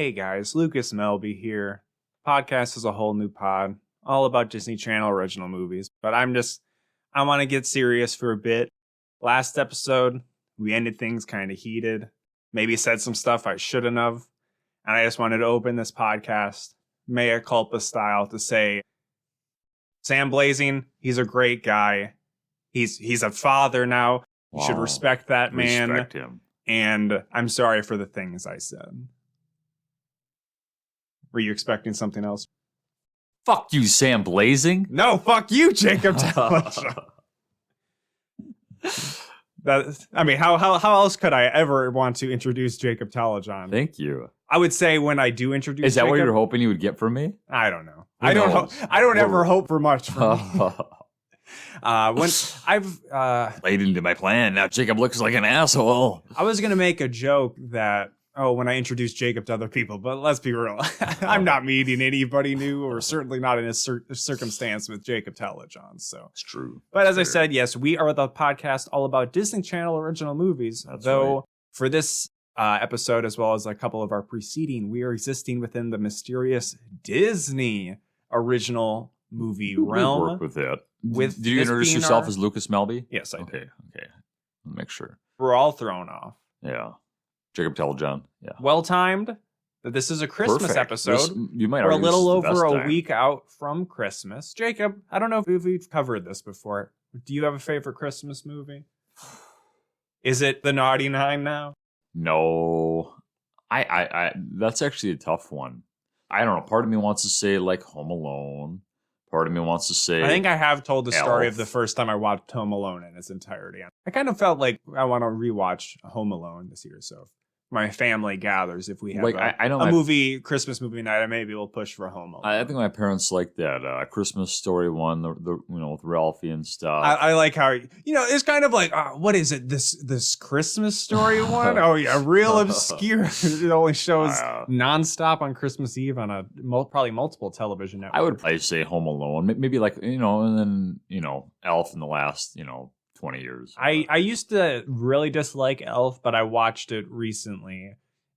Hey guys, Lucas Melby here. Podcast is a whole new pod, all about Disney Channel original movies. But I want to get serious for a bit. Last episode, we ended things kind of heated. Maybe said some stuff I shouldn't have. And I just wanted to open this podcast, mea culpa style, to say, Sam Blazing, he's a great guy. He's a father now. You should respect that man. Respect him. And I'm sorry for the things I said. Were you expecting something else? Fuck you, Sam Blazing. No, fuck you, Jacob. How else could I ever want to introduce Jacob Talajan? Thank you. I would say when I do introduce Is that Jacob, what you were hoping you would get from me? I don't know. Who I knows? don't ever hope for much from me. When I've Played into my plan. Now Jacob looks like an asshole. I was gonna make a joke that when I introduce Jacob to other people, but let's be real, I'm not meeting anybody new, or certainly not in a circumstance with Jacob Talajan. So It's true. But as I said, yes, we are the podcast all about Disney Channel original movies. That's though right. For this episode, as well as a couple of our preceding, we are existing within the mysterious Disney original movie realm. Work with that. With Did you this introduce being yourself our- as Lucas Melby? Yes, I did. Okay. I'll make sure. We're all thrown off. Yeah. Jacob Talajan. Yeah. Well timed. That this is a Christmas Perfect. episode. You might We're a argue this little is the over best a time. week out from Christmas. Jacob, I don't know if we've covered this before. Do you have a favorite Christmas movie? Is it The Naughty Nine now? No. I that's actually a tough one. I don't know. Part of me wants to say like Home Alone. Part of me wants to say I think I have told the story Elf. of the first time I watched Home Alone in its entirety. I kind of felt like I want to rewatch Home Alone this year. So if my family gathers, if we have Like, I know my- Christmas movie night, maybe we'll push for Home Alone. I think my parents like that Christmas Story one, the with Ralphie and stuff. I like how, it's kind of like, what is it? This Christmas Story one? Oh yeah, real obscure. It only shows nonstop on Christmas Eve on a probably multiple television networks. I would probably say Home Alone, maybe like and then Elf in the last 20 years. I used to really dislike Elf, but I watched it recently,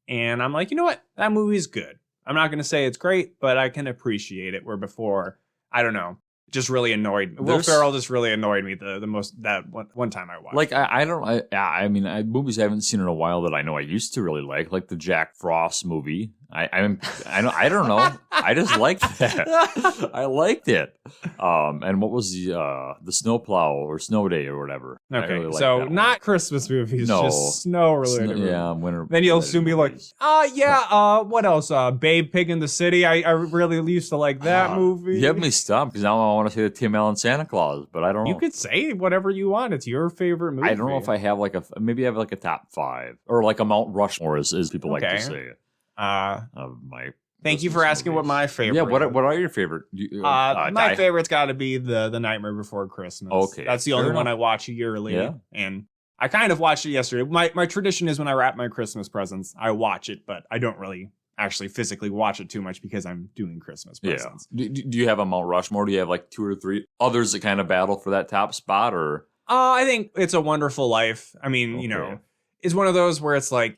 and I'm like, you know what? That movie's good. I'm not going to say it's great, but I can appreciate it. Where before, I don't know, just really annoyed me. Will Ferrell just really annoyed me the most that one time I watched. Like I mean, movies I haven't seen in a while that I know I used to really like the Jack Frost movie. I don't know. I just liked that. I liked it. And what was the Snowplow or Snow Day or whatever? Okay, really liked so that one. not Christmas movies, No. just snow related. Yeah, winter. Then you'll soon be like, movies. what else? Babe Pig in the City. I really used to like that movie. You have me stumped because now I want to say the Tim Allen Santa Claus, but I don't know. You could say whatever you want. It's your favorite movie. I don't know if I have maybe I have like a top 5 or like a Mount Rushmore as people like to say. Of my Thank you for Christmas asking movies. what my favorite. Yeah, what are your favorite? My favorite's got to be the Nightmare Before Christmas. Okay, that's the fair only one enough. I watch yearly. Yeah. And I kind of watched it yesterday. My tradition is when I wrap my Christmas presents, I watch it, but I don't really actually physically watch it too much because I'm doing Christmas presents. Yeah. Do you have a Mount Rushmore? Do you have like 2 or 3 others that kind of battle for that top spot, or? I think It's a Wonderful Life. I mean, Okay. it's one of those where it's like,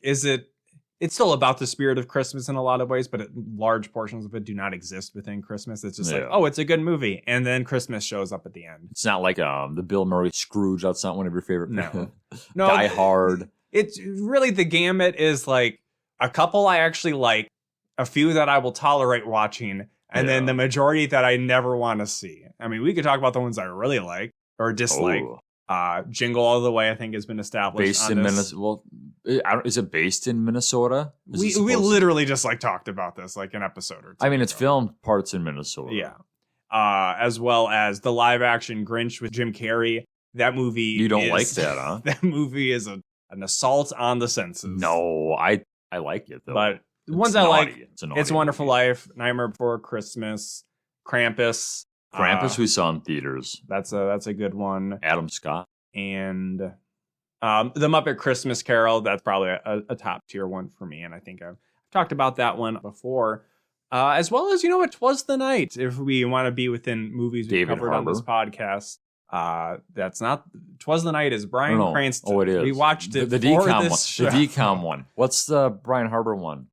it's still about the spirit of Christmas in a lot of ways, but large portions of it do not exist within Christmas. It's just like, it's a good movie. And then Christmas shows up at the end. It's not like the Bill Murray Scrooge. That's not one of your favorite. No. Die Hard. It's really, the gamut is like a couple I actually like, a few that I will tolerate watching, and then the majority that I never want to see. I mean, we could talk about the ones I really like or dislike. Jingle All the Way, I think, has been established. Based in Minnesota. Well, is it based in Minnesota? We literally just talked about this an episode or two. I mean, it's filmed parts in Minnesota. Yeah. As well as the live action Grinch with Jim Carrey. That movie. You don't like that, huh? That movie is an assault on the senses. No, I like it though. But the ones I like, It's a Wonderful Life, Nightmare Before Christmas, Krampus. Krampus we saw in theaters. That's a good one. Adam Scott. And The Muppet Christmas Carol, that's probably a top tier one for me. And I think I've talked about that one before. As well as, Twas the Night, if we want to be within movies we've covered on this podcast. That's not Twas the Night is Bryan Cranston. Oh, it is. We watched it the for DCOM this one. show. The DCOM one. What's the Brian Harbour one?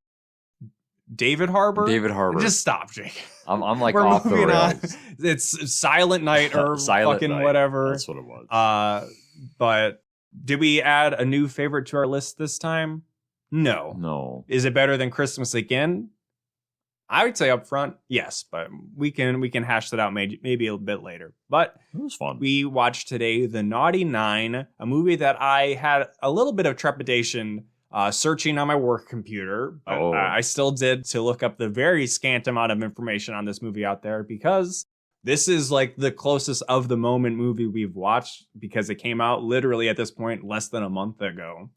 David Harbour? David Harbour. Just stop, Jake. I'm like We're off the moving on. rails. It's Silent Night or Silent fucking Night. whatever. That's what it was. But did we add a new favorite to our list this time? No. No. Is it better than Christmas Again? I would say up front, yes, but we can hash that out maybe a bit later. But It was fun. we watched today The Naughty Nine, a movie that I had a little bit of trepidation searching on my work computer. But Oh. I still did to look up the very scant amount of information on this movie out there because this is like the closest of the moment movie we've watched because it came out literally at this point less than a month ago.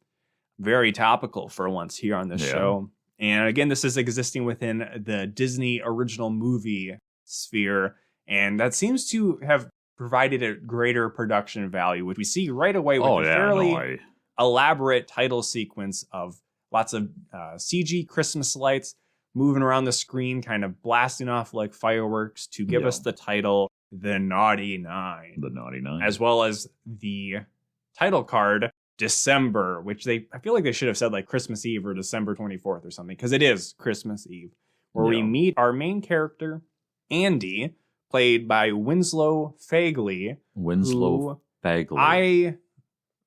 Very topical for once here on this show. And again, this is existing within the Disney original movie sphere. And that seems to have provided a greater production value, which we see right away with fairly elaborate title sequence of lots of CG Christmas lights moving around the screen, kind of blasting off like fireworks to give us the title, The Naughty Nine. The Naughty Nine. As well as the title card, December, which I feel like they should have said like Christmas Eve or December 24th or something, because it is Christmas Eve, where we meet our main character, Andy, played by Winslow Fagley. Winslow Fagley. I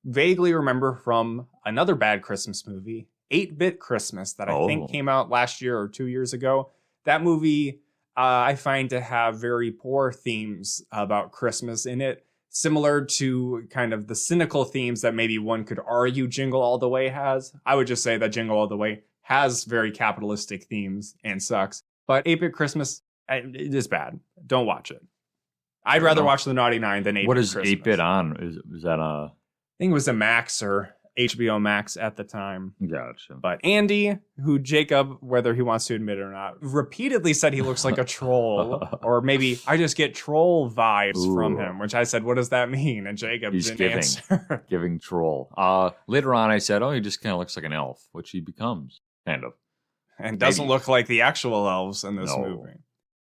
vaguely remember from another bad Christmas movie, 8-Bit Christmas, that I think came out last year or 2 years ago. That movie I find to have very poor themes about Christmas in it, similar to kind of the cynical themes that maybe one could argue Jingle All the Way has. I would just say that Jingle All the Way has very capitalistic themes and sucks. But 8-Bit Christmas, it is bad. Don't watch it. I'd rather watch The Naughty Nine than 8-Bit Christmas. What is 8-Bit on? Is that a... I think it was a Max or HBO Max at the time. Gotcha. But Andy, who Jacob, whether he wants to admit it or not, repeatedly said he looks like a troll. Or maybe I just get troll vibes from him, which I said, what does that mean? And Jacob didn't answer. Giving troll. Later on, I said, he just kind of looks like an elf, which he becomes, kind of. And doesn't look like the actual elves in this movie.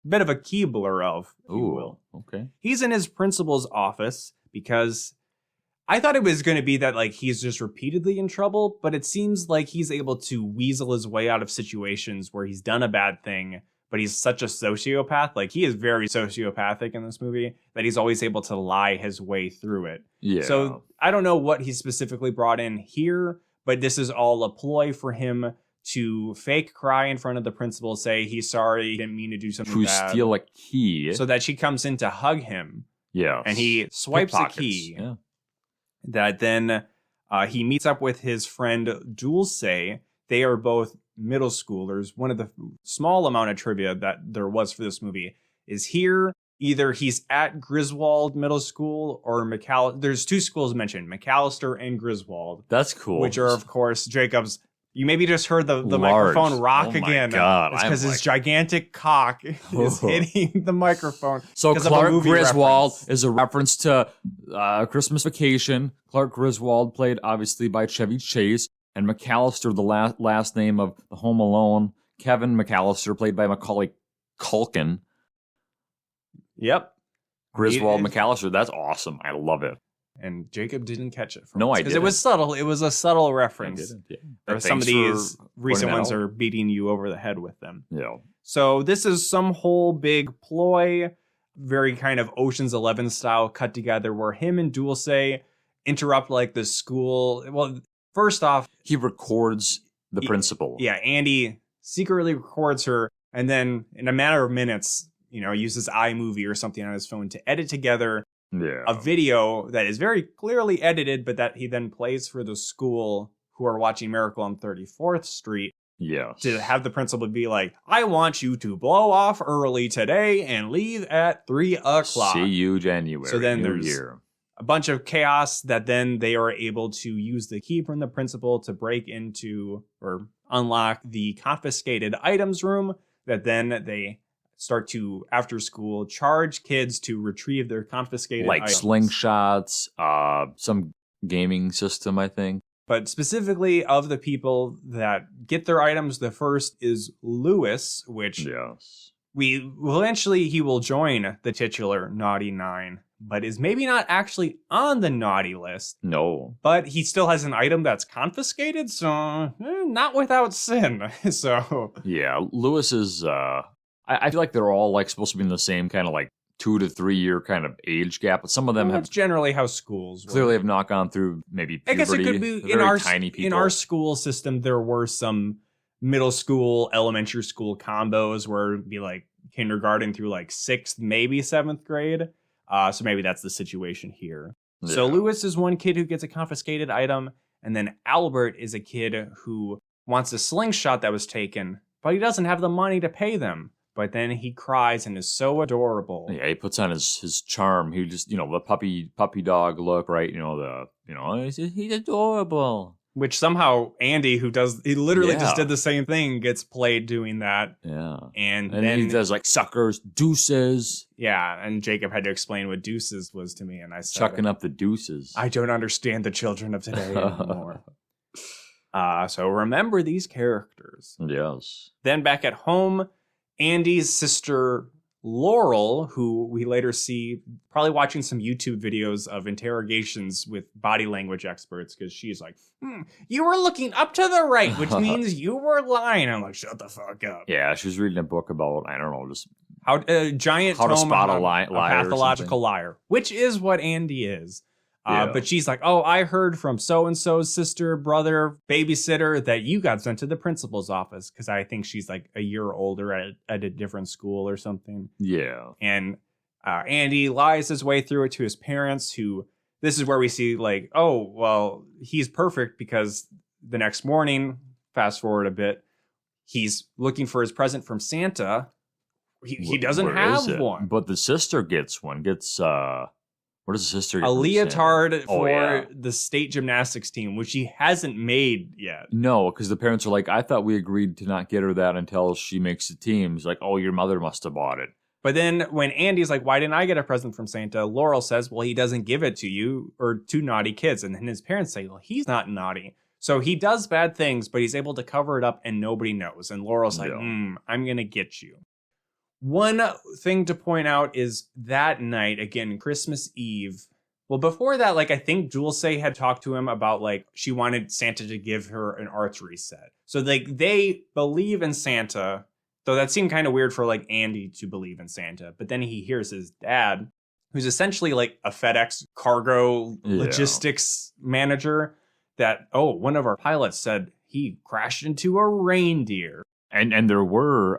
Bit of a Keebler elf, if you will. Okay. He's in his principal's office because I thought it was going to be that like he's just repeatedly in trouble, but it seems like he's able to weasel his way out of situations where he's done a bad thing, but he's such a sociopath. Like he is very sociopathic in this movie that he's always able to lie his way through it. Yeah. So I don't know what he specifically brought in here, but this is all a ploy for him to fake cry in front of the principal, say he's sorry, he didn't mean to do something bad. To steal a key. So that she comes in to hug him. Yeah. And he swipes a key. Yeah. That then he meets up with his friend Dulce. They are both middle schoolers. One of the small amount of trivia that there was for this movie is here. Either he's at Griswold Middle School or McAllister. There's two schools mentioned, McAllister and Griswold. That's cool. Which are, of course, Jacob's. You maybe just heard the microphone rock again. God. It's because his gigantic cock is hitting the microphone. So Clark Griswold is a reference to Christmas Vacation. Clark Griswold, played obviously by Chevy Chase, and McAllister, the last name of the Home Alone. Kevin McAllister, played by Macaulay Culkin. Yep. Griswold McAllister. That's awesome. I love it. And Jacob didn't catch it. No, I didn't. Because it was subtle. It was a subtle reference. Yeah. Some of these recent ones are beating you over the head with them. Yeah. So this is some whole big ploy, very kind of Ocean's 11 style cut together, where him and Dulce interrupt like the school. Well, first off, he records the principal. Yeah, Andy secretly records her, and then in a matter of minutes, uses iMovie or something on his phone to edit together a video that is very clearly edited, but that he then plays for the school who are watching Miracle on 34th Street. Yes. To have the principal be like, I want you to blow off early today and leave at 3 o'clock. See you January. So then there's a bunch of chaos that then they are able to use the key from the principal to break into or unlock the confiscated items room that then they start to, after school, charge kids to retrieve their confiscated items. Slingshots, some gaming system, I think. But specifically of the people that get their items, the first is Lewis, which he will join the titular Naughty Nine but is maybe not actually on the naughty list. No. But he still has an item that's confiscated, so not without sin. So yeah, Lewis is. I feel like they're all like supposed to be in the same kind of like 2 to 3 year kind of age gap, but some of them that's generally how schools clearly work. have not gone through maybe puberty. I guess it could be tiny people. in our school system. There were some middle school, elementary school combos where it'd be like kindergarten through like 6th, maybe 7th grade. So maybe that's the situation here. Yeah. So Lewis is one kid who gets a confiscated item, and then Albert is a kid who wants a slingshot that was taken, but he doesn't have the money to pay them. But then he cries and is so adorable. Yeah, he puts on his charm. He just, the puppy dog look, right? He's adorable. Which somehow Andy, he literally just did the same thing, gets played doing that. Yeah. And then he does like suckers, deuces. Yeah, and Jacob had to explain what deuces was to me, and I said, chucking up the deuces. I don't understand the children of today anymore. So remember these characters. Yes. Then back at home, Andy's sister Laurel, who we later see probably watching some YouTube videos of interrogations with body language experts, because she's like, you were looking up to the right, which means you were lying. I'm like, shut the fuck up. Yeah, she was reading a book about, I don't know, just how to spot a pathological liar, which is what Andy is. But she's like, oh, I heard from so-and-so's sister, brother, babysitter that you got sent to the principal's office, because I think she's like a year older at a different school or something. Yeah. And Andy lies his way through it to his parents, who, this is where we see like, oh, well, he's perfect, because the next morning, fast forward a bit, he's looking for his present from Santa. He doesn't have one. But the sister gets one, what does the sister get? A leotard for the state gymnastics team, which she hasn't made yet. No, because the parents are like, I thought we agreed to not get her that until she makes the team. It's like, oh, your mother must have bought it. But then when Andy's like, why didn't I get a present from Santa? Laurel says, well, he doesn't give it to you or to naughty kids. And then his parents say, well, he's not naughty. So he does bad things, but he's able to cover it up and nobody knows. And Laurel's like, I'm going to get you. One thing to point out is that night, again, Christmas Eve. Well, before that, like, I think Dulce had talked to him about, like, she wanted Santa to give her an archery set. So, like, they believe in Santa, though that seemed kind of weird for, like, Andy to believe in Santa. But then he hears his dad, who's essentially, like, a FedEx cargo logistics manager, that, one of our pilots said he crashed into a reindeer. And there were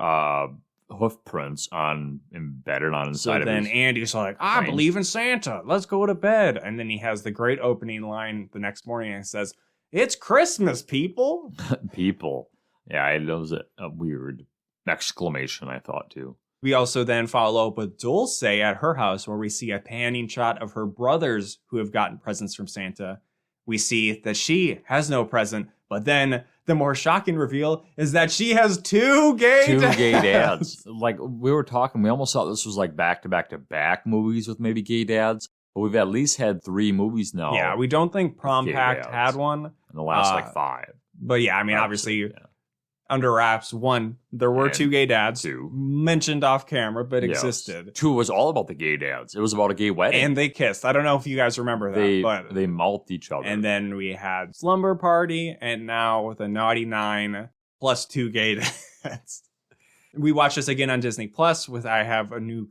hoof prints embedded on inside of his. So then Andy's like, I believe in Santa. Let's go to bed. And then he has the great opening line the next morning and says, it's Christmas, people. People. Yeah, it was a weird exclamation, I thought, too. We also then follow up with Dulce at her house, where we see a panning shot of her brothers who have gotten presents from Santa. We see that she has no present, but then the more shocking reveal is that she has two gay dads. Like, we were talking, we almost thought this was like back-to-back movies with maybe gay dads, but we've at least had 3 movies now. Yeah, we don't think Prom Pact had one. In the last 5. But yeah, I mean, obviously, under wraps, 1, there were 2 gay dads. 2. Mentioned off camera, but existed. 2 was all about the gay dads. It was about a gay wedding. And they kissed. I don't know if you guys remember that. But they mouthed each other. And then we had Slumber Party, and now with a naughty 9 plus 2 gay dads. We watched this again on Disney Plus. I have a new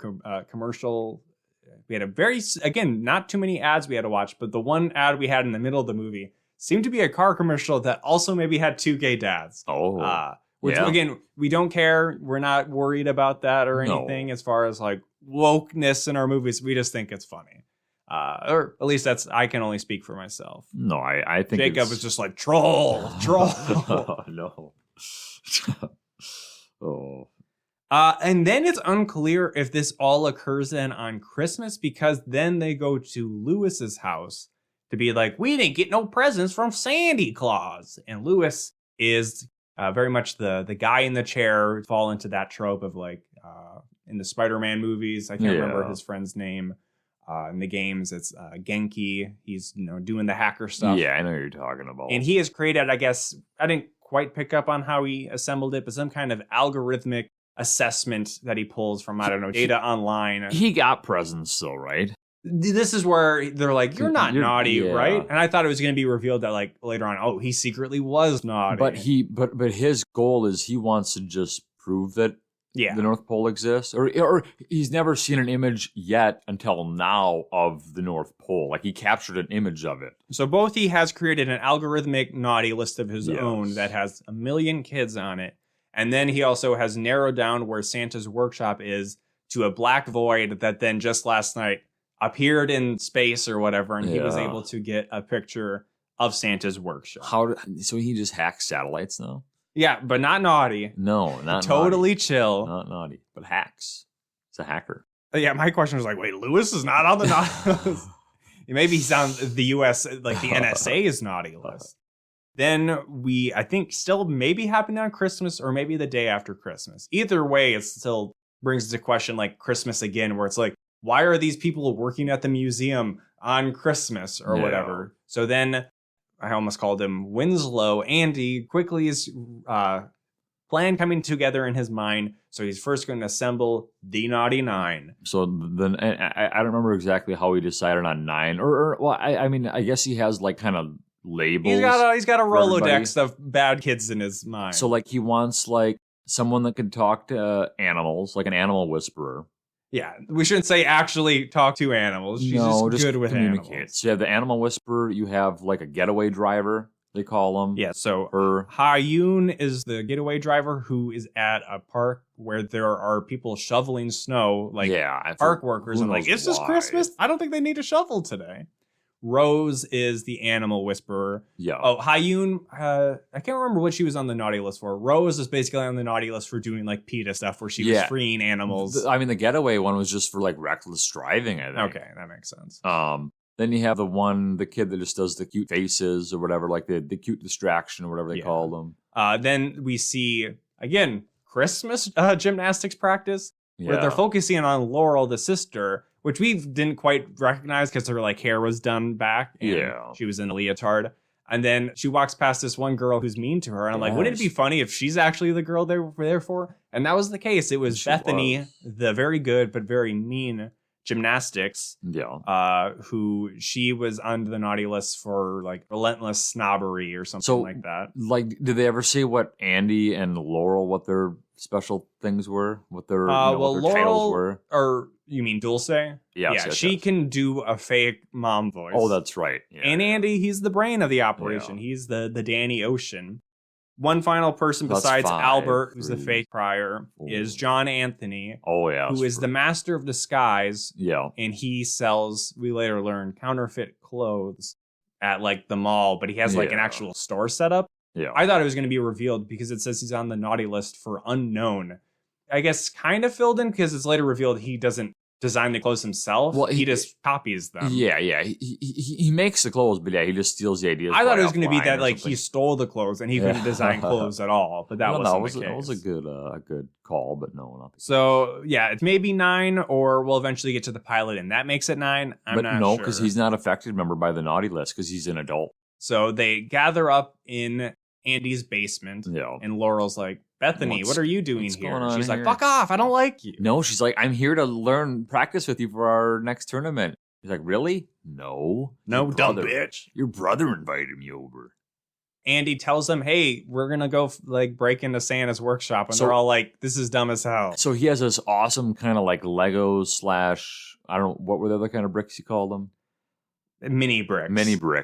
commercial. We had again, not too many ads we had to watch, but the one ad we had in the middle of the movie seemed to be a car commercial that also maybe had 2 gay dads. Which, again, we don't care. We're not worried about that or anything as far as, like, wokeness in our movies. We just think it's funny. Or at least I can only speak for myself. No, I think Jacob is just like, troll. No. And then it's unclear if this all occurs then on Christmas, because then they go to Lewis's house to be like, we didn't get no presents from Santa Claus. And Lewis is very much the guy in the chair, fall into that trope of like in the Spider-Man movies. I can't remember his friend's name. In the games, it's Genki. He's doing the hacker stuff. Yeah, I know what you're talking about. And he has created, I guess, I didn't quite pick up on how he assembled it, but some kind of algorithmic assessment that he pulls from, I don't know, data online. He got presents though, right? This is where they're like, you're not naughty, yeah. right? And I thought it was going to be revealed that like later on, oh, he secretly was naughty. But his goal is he wants to just prove that the North Pole exists, or he's never seen an image yet until now of the North Pole. Like he captured an image of it. So both he has created an algorithmic naughty list of his own that has 1 million kids on it. And then he also has narrowed down where Santa's workshop is to a black void that then just last night appeared in space or whatever, and he was able to get a picture of Santa's workshop. So he just hacks satellites now? Yeah, but not naughty. No, not totally naughty. chill. Not naughty, but hacks. It's a hacker. Yeah, my question was like, wait, Lewis is not on the naughty list? Maybe he's on the U.S., like the NSA's naughty list. Then I think, still maybe happening on Christmas or maybe the day after Christmas. Either way, it still brings into question like Christmas again, where it's like, why are these people working at the museum on Christmas or whatever? So then I almost called him Winslow. Andy quickly is plan coming together in his mind. So he's first going to assemble the Naughty Nine. So then I don't remember exactly how he decided on 9. I mean, I guess he has like kind of labels. He's got a Rolodex of bad kids in his mind. So like he wants like someone that could talk to animals, like an animal whisperer. Yeah, we shouldn't say actually talk to animals. She's just good with animals. So you have the animal whisperer. You have like a getaway driver, they call him. Yeah, so Hayun is the getaway driver who is at a park where there are people shoveling snow, like park workers. And like, is this Christmas? I don't think they need a shovel today. Rose is the animal whisperer. Yeah. Oh, Hayun, I can't remember what she was on the naughty list for. Rose is basically on the naughty list for doing like PETA stuff where she was freeing animals. I mean, the getaway one was just for like reckless driving, I think. Okay, that makes sense. Then you have the kid that just does the cute faces or whatever, like the cute distraction or whatever they call them. Then we see, again, Christmas gymnastics practice where they're focusing on Laurel, the sister, which we didn't quite recognize because her like hair was done back. And she was in a leotard. And then she walks past this one girl who's mean to her. And I'm like, wouldn't it be funny if she's actually the girl they were there for? And that was the case. It was Bethany, the very good but very mean gymnastics. Who she was on the naughty list for like relentless snobbery or something like that. Like, did they ever say what Andy and Laurel, what their special things were? What their, what their titles were? Or you mean Dulce? Yes, she can do a fake mom voice. Oh, that's right. Yeah, and Andy, he's the brain of the operation. He's the Danny Ocean. One final person besides Albert, who's the fake prior, is John Anthony. Oh, yeah. Who is the master of disguise. Yeah. And he sells, we later learn, counterfeit clothes at like the mall, but he has like an actual store set up. Yeah. I thought it was going to be revealed because it says he's on the naughty list for unknown. I guess kind of filled in because it's later revealed he doesn't design the clothes himself. Well, he just copies them. Yeah. He makes the clothes, but he just steals the ideas. I thought it was going to be that like he stole the clothes and he couldn't design clothes at all, but that wasn't the case. That was a good call, but no, not the case. So it's maybe 9, or we'll eventually get to the pilot, and that makes it 9. I'm not sure. Because he's not affected, remember, by the naughty list because he's an adult. So they gather up in Andy's basement, and Laurel's like, Bethany, what are you doing here? She's like, fuck off, I don't like you. No, she's like, I'm here to practice with you for our next tournament. He's like, really? No, dumb bitch. Your brother invited me over. Andy tells them, hey, we're gonna go like break into Santa's workshop, and they're all like, this is dumb as hell. So he has this awesome kind of like Legos / I don't know, what were the other kind of bricks you called them? Mini bricks.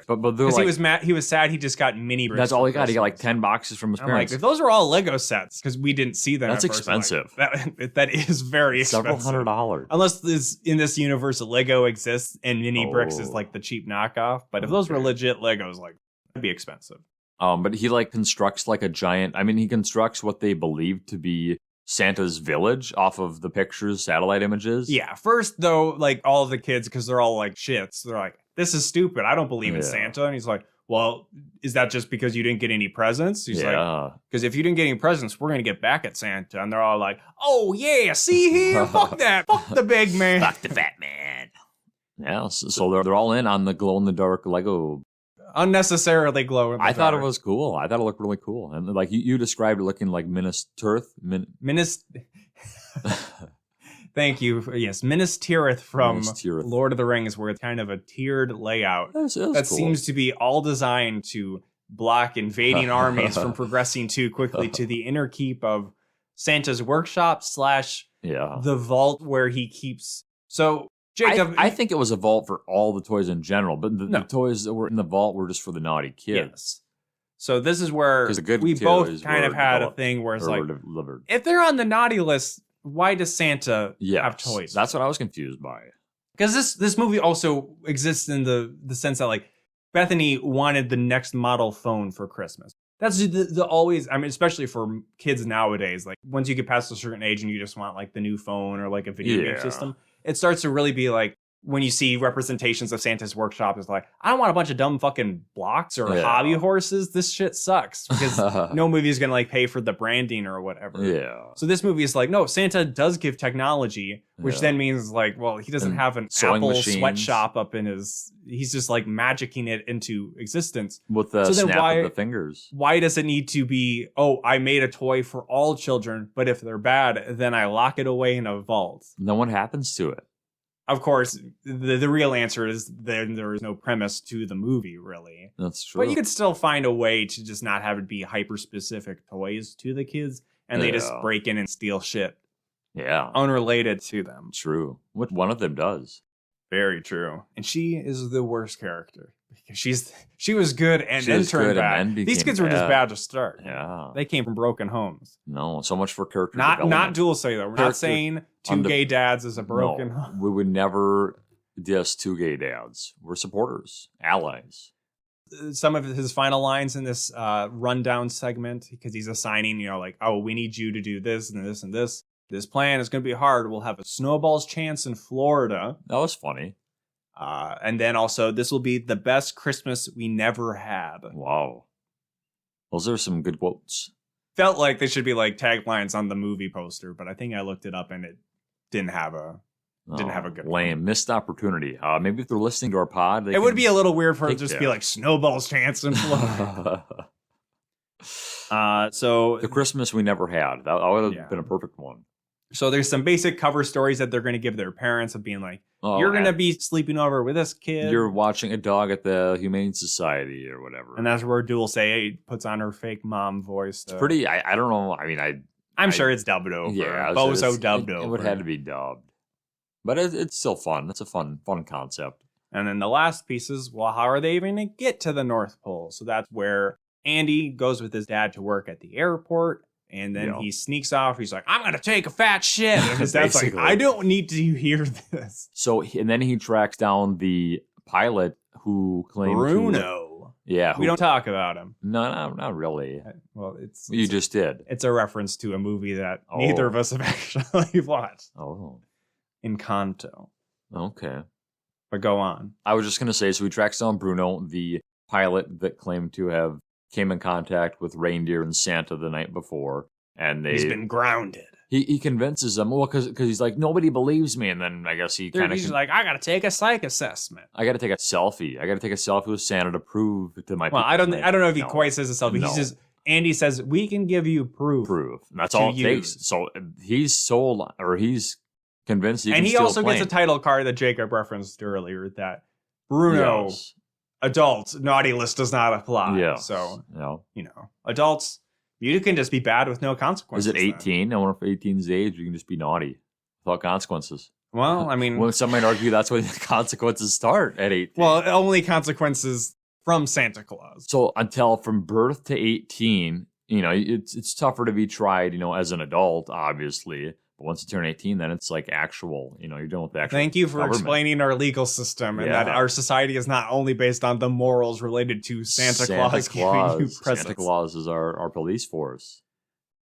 But they're like, he was mad. He was sad. He just got mini bricks. That's all he got. He got like 10 boxes from his parents. Like, if those were all Lego sets, because we didn't see them. That's expensive. That is very expensive. Several $100s. Unless in this universe Lego exists and mini bricks is like the cheap knockoff. But if those were legit Legos, like that'd be expensive. But he like constructs like a giant. I mean, he constructs what they believe to be Santa's village off of the pictures, satellite images. Yeah. First, though, like all of the kids, because they're all like shits. They're like, this is stupid. I don't believe in Santa. And he's like, well, is that just because you didn't get any presents? He's like, because if you didn't get any presents, we're going to get back at Santa. And they're all like, oh, yeah, see here? Fuck that. Fuck the big man. Fuck the fat man. Yeah, so they're all in on the glow-in-the-dark Lego. Unnecessarily glow-in-the-dark. I thought it was cool. I thought it looked really cool. And like you described it looking like Minas Tirith. Thank you. Yes, Minas Tirith from Minas Tirith. Lord of the Rings, where it's kind of a tiered layout That that cool. seems to be all designed to block invading armies from progressing too quickly to the inner keep of Santa's workshop / the vault where he keeps. So, Jacob, I think it was a vault for all the toys in general, but the toys that were in the vault were just for the naughty kids. Yes. So this is where we both kind of had a thing where it's like, if they're on the naughty list, why does Santa have toys? That's what I was confused by. Because this movie also exists in the sense that, like, Bethany wanted the next model phone for Christmas. That's the always, I mean, especially for kids nowadays, like, once you get past a certain age and you just want, like, the new phone or, like, a video game system, it starts to really be, like, when you see representations of Santa's workshop, it's like, I don't want a bunch of dumb fucking blocks or hobby horses. This shit sucks because no movie is going to like pay for the branding or whatever. Yeah. So this movie is like, no, Santa does give technology, which then means like, well, he doesn't have an Apple sweatshop up in his, he's just like magicking it into existence. With the snap of the fingers. Why does it need to be, oh, I made a toy for all children, but if they're bad, then I lock it away in a vault? No one happens to it. Of course, the real answer is there is no premise to the movie, really. That's true. But you could still find a way to just not have it be hyper-specific toys to the kids, and they just break in and steal shit. Yeah. Unrelated to them. True. What one of them does. Very true. And she is the worst character. She was good and then turned bad. These kids were just bad to start. Yeah. They came from broken homes. No, so much for character development. Not dual say though. We're not saying two gay dads is a broken home. We would never diss two gay dads. We're supporters, allies. Some of his final lines in this rundown segment, because he's assigning, you know, like, oh, we need you to do this and this and this. This plan is going to be hard. We'll have a snowball's chance in Florida. That was funny. And then also, this will be the best Christmas we never had. Wow. Those are some good quotes. Felt like they should be like taglines on the movie poster, but I think I looked it up and it didn't have a good lame one. Missed opportunity. Maybe if they're listening to our pod, it would be a little weird for it to just be like snowball's chance in Florida. So the Christmas we never had. That would have been a perfect one. So there's some basic cover stories that they're going to give their parents of being like, you're going to be sleeping over with this kid. You're watching a dog at the Humane Society or whatever. And that's where Dual Say puts on her fake mom voice. It's pretty, I don't know. I mean, I'm sure it's dubbed over. Yeah. Bozo dubbed over. It would have to be dubbed. But it's still fun. It's a fun concept. And then the last piece is, well, how are they even going to get to the North Pole? So that's where Andy goes with his dad to work at the airport. And then he sneaks off. He's like, I'm going to take a fat shit. And his dad's like, I don't need to hear this. So, and then he tracks down the pilot who claimed Bruno. We don't talk about him. No, not really. Well, you just did. It's a reference to a movie that neither of us have actually watched. Oh. Encanto. Okay. But go on. I was just going to say, so he tracks down Bruno, the pilot that claimed to have came in contact with reindeer and Santa the night before, and he's been grounded. He convinces them, well, because he's like, nobody believes me, and then I guess he's like, I gotta take a psych assessment. I gotta take a selfie. I gotta take a selfie with Santa to prove to my. Well, I don't know if he quite says a selfie. He says, Andy says, we can give you proof. And that's all it takes. So he's sold, or he's convinced he can he steal also gets a title card that Jacob referenced earlier that Bruno. Yes. Adults, naughty list does not apply. Yeah. So, you know, adults, you can just be bad with no consequences. Is it 18? I wonder if 18 is the age you can just be naughty without consequences. Well, I mean... well, some might argue that's where the consequences start at 18. Well, only consequences from Santa Claus. So until from birth to 18, you know, it's tougher to be tried, you know, as an adult, obviously. But once you turn 18, then it's like actual, you know, you're dealing with the actual Thank you for explaining our legal system and that our society is not only based on the morals related to Santa Claus giving you presents. Santa Claus is our police force.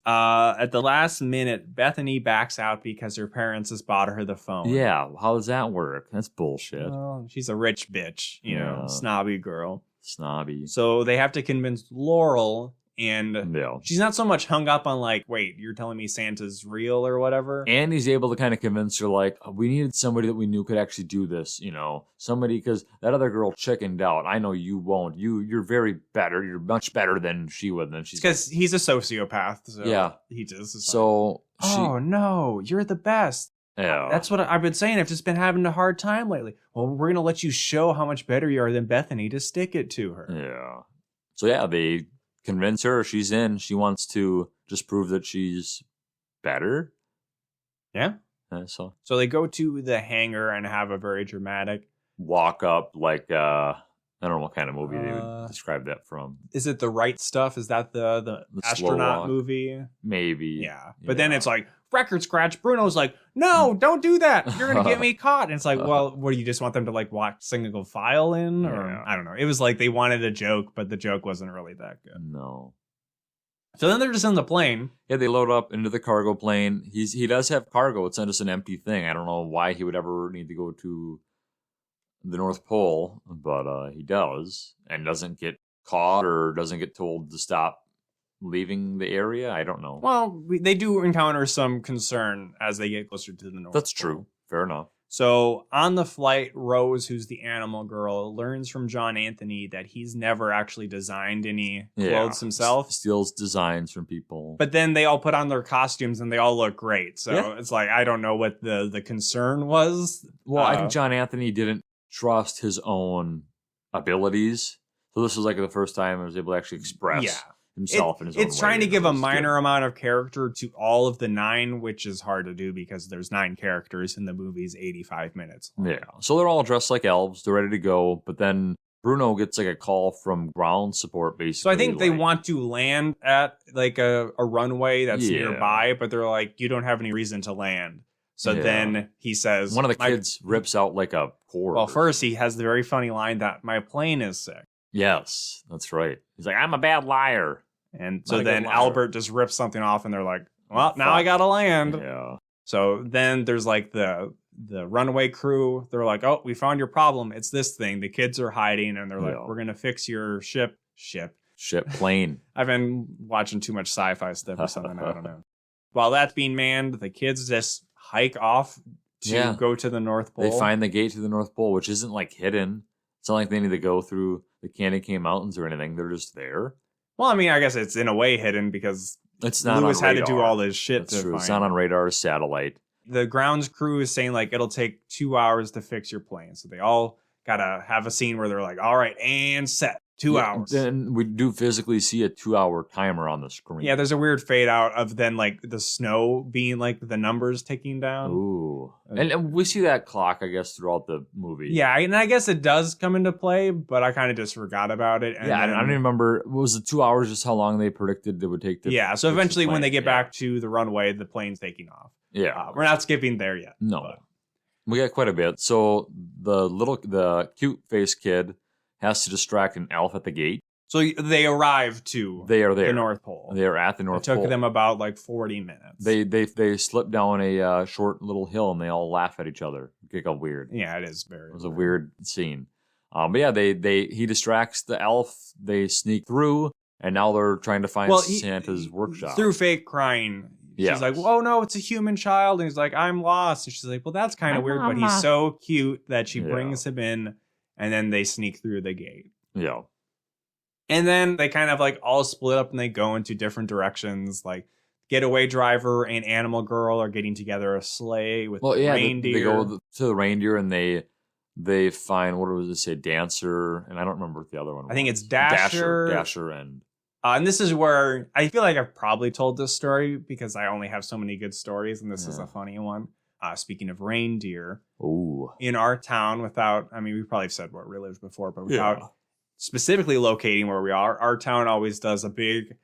At the last minute, Bethany backs out because her parents has bought her the phone. Yeah, how does that work? That's bullshit. Well, she's a rich bitch, you know, snobby girl. Snobby. So they have to convince Laurel. And she's not so much hung up on like, wait, you're telling me Santa's real or whatever. And he's able to kind of convince her like, we needed somebody that we knew could actually do this, you know, somebody, because that other girl chickened out. I know you won't. You're very better. You're much better than she would. Than she's because he's a sociopath. So yeah, he just. So no, you're the best. Yeah. That's what I've been saying. I've just been having a hard time lately. Well, we're going to let you show how much better you are than Bethany to stick it to her. Yeah. So, yeah, they convince her. She's in. She wants to just prove that she's better. Yeah. So they go to the hangar and have a very dramatic walk up like I don't know what kind of movie they would describe that from. Is it The Right Stuff? Is that the astronaut movie? Maybe. Yeah. But then it's like, record scratch. Bruno's like, no, don't do that. You're going to get me caught. And it's like, well, what do you just want them to like watch single file in? Or I don't know. It was like they wanted a joke, but the joke wasn't really that good. No. So then they're just in the plane. Yeah, they load up into the cargo plane. He does have cargo. It's not just an empty thing. I don't know why he would ever need to go to the North Pole, but he does, and doesn't get caught or doesn't get told to stop leaving the area. I don't know. Well, they do encounter some concern as they get closer to the North Pole. That's true. Fair enough. So on the flight, Rose, who's the animal girl, learns from John Anthony that he's never actually designed any clothes himself. Steals designs from people. But then they all put on their costumes and they all look great. So it's like, I don't know what the concern was. Well, I think John Anthony didn't trust his own abilities. So this was like the first time he was able to actually express himself in his own way. It's trying to give a minor amount of character to all of the 9, which is hard to do because there's 9 characters in the movie's 85 minutes. Yeah. So they're all dressed like elves. They're ready to go. But then Bruno gets like a call from ground support, basically. So I think they want to land at like a runway that's nearby, but they're like, you don't have any reason to land. So then he says... One of the kids rips out like a cord. Well, first he has the very funny line that my plane is sick. Yes, that's right. He's like, I'm a bad liar. And so then Albert just rips something off and they're like, well, now I gotta land. Yeah. So then there's like the runway crew. They're like, oh, we found your problem. It's this thing. The kids are hiding and they're like, we're going to fix your ship plane. I've been watching too much sci-fi stuff or something. I don't know. While that's being manned, the kids just hike off to go to the North Pole. They find the gate to the North Pole, which isn't like hidden. It's not like they need to go through the Candy Cane Mountains or anything. They're just there. Well, I mean, I guess it's in a way hidden because it's not Lewis had to do all this shit. That's true. It's not on radar or satellite. The grounds crew is saying like it'll take 2 hours to fix your plane. So they all gotta have a scene where they're like, all right, and set. 2 hours. Then we do physically see a 2-hour timer on the screen. Yeah, there's a weird fade out of then like the snow being like the numbers ticking down. Ooh. And we see that clock, I guess, throughout the movie. Yeah, and I guess it does come into play, but I kind of just forgot about it. And I don't even remember. Was it 2 hours just how long they predicted it would take to so eventually when they get back to the runway, the plane's taking off. Yeah. We're not skipping there yet. No. But. We got quite a bit. So the cute-faced kid has to distract an elf at the gate. So they arrive to the North Pole. They are at the North Pole. It took them about like 40 minutes. They slip down a short little hill and they all laugh at each other. Get all weird. Yeah, it is very. It was a weird scene. But yeah, he distracts the elf. They sneak through, and now they're trying to find Santa's workshop through fake crying. She's like, "Oh no, it's a human child," and he's like, "I'm lost." And she's like, "Well, that's kind of weird," but he's so cute that she brings him in. And then they sneak through the gate. Yeah. And then they kind of like all split up and they go into different directions. Like Getaway Driver and Animal Girl are getting together a sleigh with reindeer. They go to the reindeer and they find, what was it say, Dancer, and I don't remember what the other one was. I think it's Dasher. Dasher and this is where I feel like I've probably told this story because I only have so many good stories and this is a funny one. Speaking of reindeer, in our town, we probably said where we lived before, but without specifically locating where we are, our town always does a big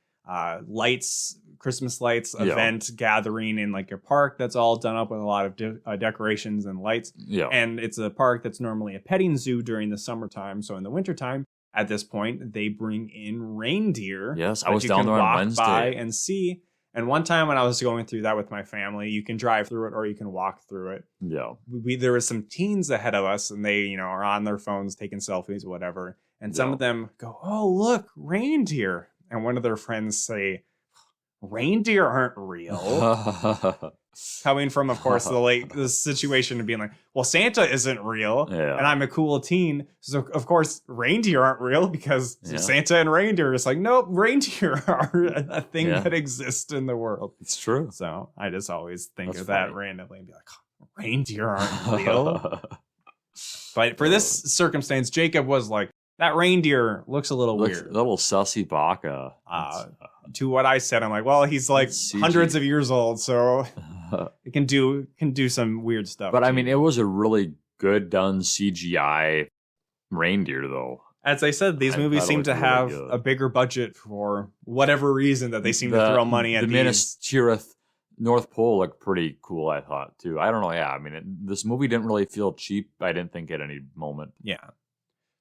Christmas lights event gathering in like a park that's all done up with a lot of decorations and lights. Yeah. And it's a park that's normally a petting zoo during the summertime. So in the wintertime, at this point, they bring in reindeer. Yes, I was down there on Wednesday. By and see. And one time when I was going through that with my family, you can drive through it or you can walk through it. Yeah. There was some teens ahead of us and they, are on their phones taking selfies, whatever. And some of them go, "Oh, look, reindeer." And one of their friends say, "Reindeer aren't real." Coming from, of course, the situation of being like, well, Santa isn't real, and I'm a cool teen, so of course reindeer aren't real because Santa and reindeer is like, nope, reindeer are a thing that exists in the world. It's true. So I just always think of that randomly and be like, reindeer aren't real. But for this circumstance, Jacob was like, that reindeer looks a little weird. A little sussy baka. To what I said, I'm like, well, he's like hundreds of years old, so it can do some weird stuff. But I mean, it was a really good done CGI reindeer, though. As I said, these movies seem to have a bigger budget for whatever reason that they seem to throw money at. The Minas Tirith North Pole looked pretty cool, I thought, too. I don't know. Yeah, I mean, this movie didn't really feel cheap. I didn't think at any moment. Yeah.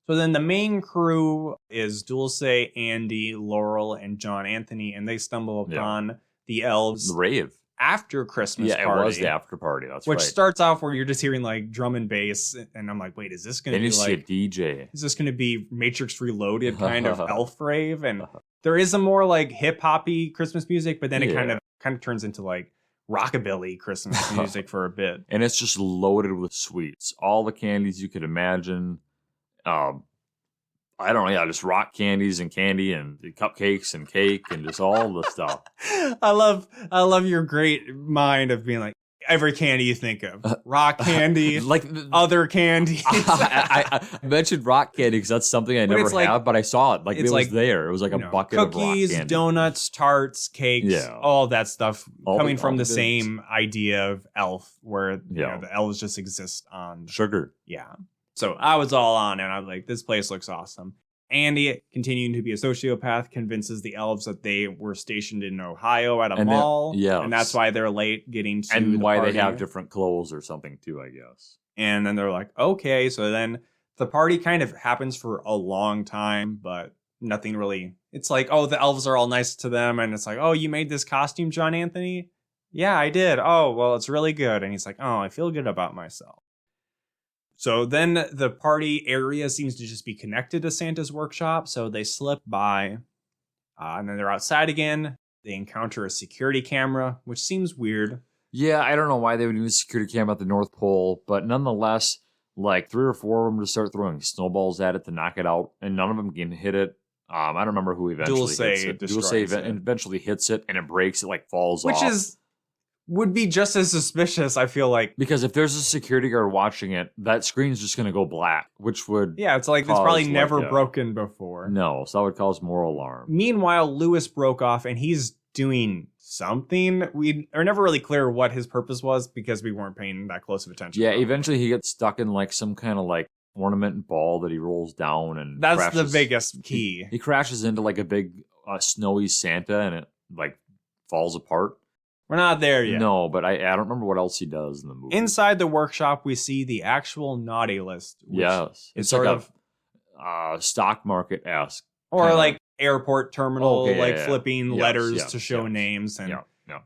So then the main crew is Dulce, Andy, Laurel, and John Anthony, and they stumble upon the elves. The rave. After Christmas party. Yeah, it was the after party. That's which starts off where you're just hearing like drum and bass, and I'm like, wait, is this going to be like a DJ? Is this going to be Matrix Reloaded kind of elf rave? And there is a more like hip hoppy Christmas music, but then it kind of turns into like rockabilly Christmas music for a bit. And it's just loaded with sweets, all the candies you could imagine. I don't know, just rock candies and candy and cupcakes and cake and just all the stuff. I love your great mind of being like, every candy you think of. Rock candy, like other candies. I mentioned rock candy because that's something I never have, but I saw it. Like it was there. It was like a bucket of rock candy. Cookies, donuts, tarts, cakes, all that stuff coming from the same idea of elf, where the elves just exist on sugar. Yeah. So I was all on it, and I was like, this place looks awesome. Andy, continuing to be a sociopath, convinces the elves that they were stationed in Ohio at a mall. And that's why they're late getting to and the why party. They have different clothes or something too, I guess. And then they're like, okay. So then the party kind of happens for a long time, but nothing really. It's like, oh, the elves are all nice to them. And it's like, oh, you made this costume, John Anthony? Yeah, I did. Oh, well, it's really good. And he's like, oh, I feel good about myself. So then the party area seems to just be connected to Santa's workshop. So they slip by and then they're outside again. They encounter a security camera, which seems weird. Yeah, I don't know why they would use a security camera at the North Pole, but nonetheless, like 3 or 4 of them just start throwing snowballs at it to knock it out, and none of them can hit it. I don't remember who eventually hits it. Dulce eventually hits it, and it breaks. It like falls off. Which would be just as suspicious, I feel like. Because if there's a security guard watching it, that screen's just going to go black, which would it's like it's probably never broken before. No, so that would cause more alarm. Meanwhile, Lewis broke off, and he's doing something. We are never really clear what his purpose was because we weren't paying that close of attention. Yeah, eventually he gets stuck in like some kind of like ornament ball that he rolls down, and that's the biggest key. He crashes into like a big snowy Santa, and it like falls apart. We're not there yet. No, but I don't remember what else he does in the movie. Inside the workshop, we see the actual naughty list. Yes. It's sort of stock market-esque. Or like airport terminal, flipping letters to show names. And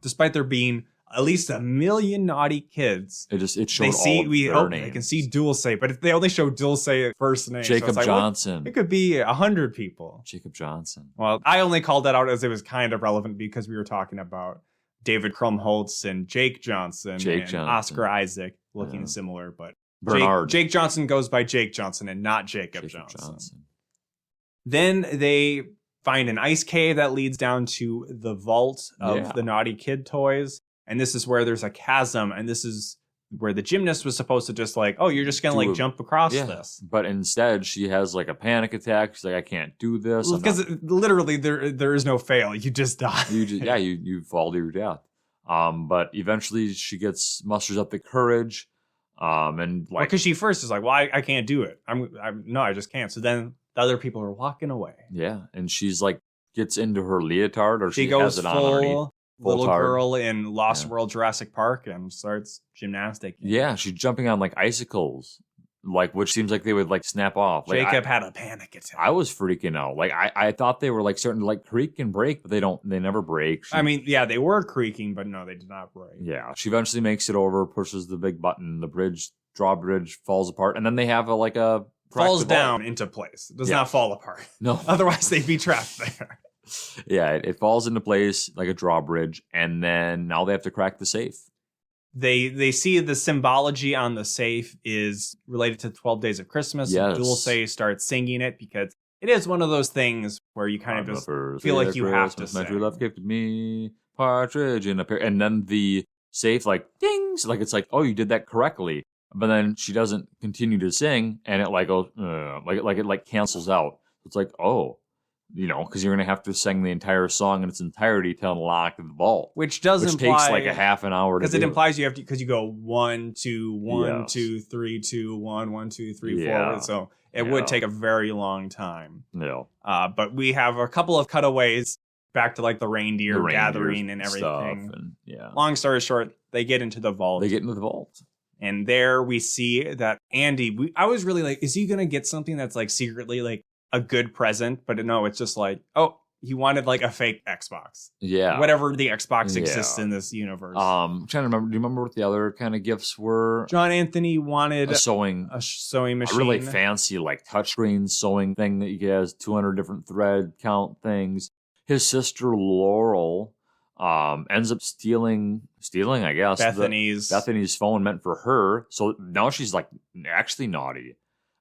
despite there being at least 1 million naughty kids, it showed all their names. They can see Dulce, but if they only show Dulce first name. Jacob Johnson. It could be 100 people. Jacob Johnson. Well, I only called that out as it was kind of relevant because we were talking about David Krumholtz and Jake Johnson and Oscar Isaac looking similar, but Jake Johnson goes by Jake Johnson and not Jacob Johnson. Then they find an ice cave that leads down to the vault of the Naughty Kid toys, and this is where there's a chasm, and this is where the gymnast was supposed to just like, oh, you're just gonna like jump across this. But instead she has like a panic attack. She's like, I can't do this. Because literally there is no fail. You just die. You fall to your death. But eventually she musters up the courage. And like, because she first is like, well, I can't do it. I just can't. So then the other people are walking away. Yeah. And she's like, gets into her leotard, or she goes has it on underneath. Little girl in Lost World Jurassic Park and starts gymnastic. Yeah, she's jumping on like icicles, like which seems like they would like snap off. Like, Jacob had a panic attack. I was freaking out. Like I thought they were like starting to like creak and break, but they never break. They were creaking, but no, they did not break. Yeah, she eventually makes it over, pushes the big button, the drawbridge falls apart, and then they have a falls down into place. It does not fall apart. No, otherwise they'd be trapped there. Yeah, it falls into place like a drawbridge, and then now they have to crack the safe. They see the symbology on the safe is related to 12 Days of Christmas. Yes. Dulce starts singing it because it is one of those things where you kind of just feel like you have to sing. My true love gifted me partridge in a pear. And then the safe, like dings, like it's like, oh, you did that correctly. But then she doesn't continue to sing, and it like goes, it like cancels out. It's like, oh, because you're gonna have to sing the entire song in its entirety to unlock the vault, which takes like a half an hour. Because it implies you have to, because you go 1 2 1 2 3 2 1 1 2 3 4. So it would take a very long time. Yeah. But we have a couple of cutaways back to like the reindeer gathering and everything. And, long story short, they get into the vault. And there we see that Andy, I was really like, is he going to get something that's like secretly like a good present? But no, it's just like, oh, he wanted like a fake Xbox. Yeah. Whatever the Xbox exists in this universe. I'm trying to remember. Do you remember what the other kind of gifts were? John Anthony wanted a sewing machine. A really fancy like touchscreen sewing thing that you has 200 different thread count things. His sister Laurel ends up stealing, I guess, Bethany's phone meant for her. So now she's like actually naughty.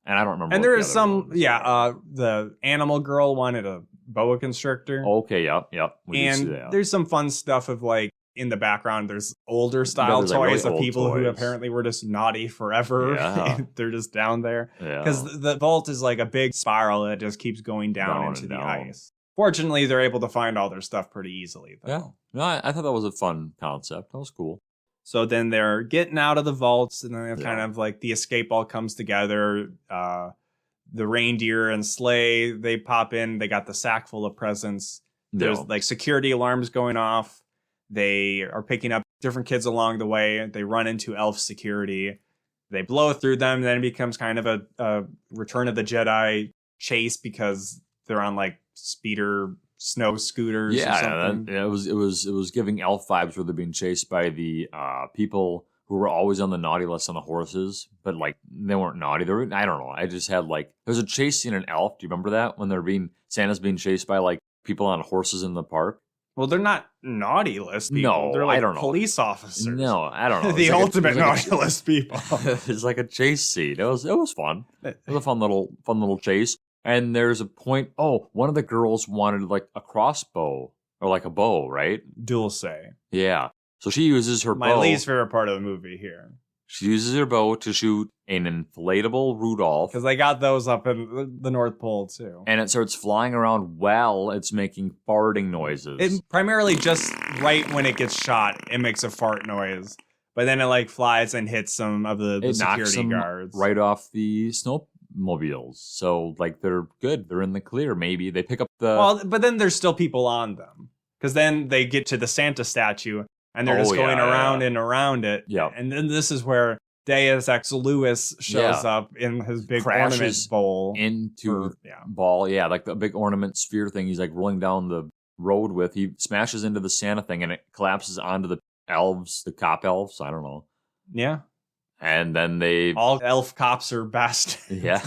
And I don't remember. And there is some, the animal girl wanted a boa constrictor. Okay, yep. And there's some fun stuff of like in the background. There's older style toys like really of people who apparently were just naughty forever. Yeah. They're just down there because the vault is like a big spiral that just keeps going down into the ice. Fortunately, they're able to find all their stuff pretty easily, though. Yeah. No, I thought that was a fun concept. That was cool. So then they're getting out of the vaults, and then kind of like the escape all comes together. The reindeer and sleigh, they pop in. They got the sack full of presents. There's like security alarms going off. They are picking up different kids along the way. They run into elf security. They blow through them. Then it becomes kind of a Return of the Jedi chase because they're on like speeder snow scooters or something. It was giving elf vibes where they're being chased by the people who were always on the naughty list on the horses, but like they weren't naughty. I don't know. I just had like there's a chase scene in Elf. Do you remember that when Santa's being chased by like people on horses in the park? Well, they're not naughty list people. No, they're like I don't know. Police officers. No, I don't know. The ultimate naughty list people. It's like a chase scene. It was fun. It was a fun little chase. And there's a point. Oh, one of the girls wanted like a crossbow or like a bow, right? Dulce. Yeah. So she uses her bow. My least favorite part of the movie here. She uses her bow to shoot an inflatable Rudolph. Because they got those up in the North Pole too. And it starts flying around while it's making farting noises. It primarily just right when it gets shot, it makes a fart noise. But then it like flies and hits some of the security guards. Right off the snowmobiles. So like they're good. They're in the clear. Maybe they pick up the... Well, but then there's still people on them. Because then they get to the Santa statue. And they're just going around and around it. Yeah. And then this is where Deus Ex Lewis shows up in his big ornament bowl. Into ball. Yeah, like the big ornament sphere thing he's like rolling down the road with. He smashes into the Santa thing and it collapses onto the elves, the cop elves. I don't know. Yeah. And then all elf cops are bastards. Yeah.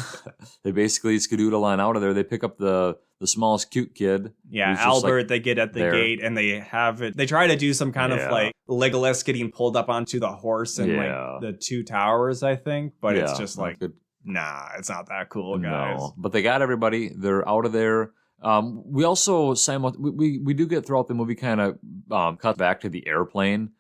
They basically skedoodle on out of there. They pick up the smallest cute kid. Yeah, Albert, like, they get at the gate and they have it. They try to do some kind of like Legolas getting pulled up onto the horse and like the two towers, I think. But it's just like, nah, it's not that cool, guys. No, but they got everybody. They're out of there. We also, we do get throughout the movie kind of cut back to the airplane.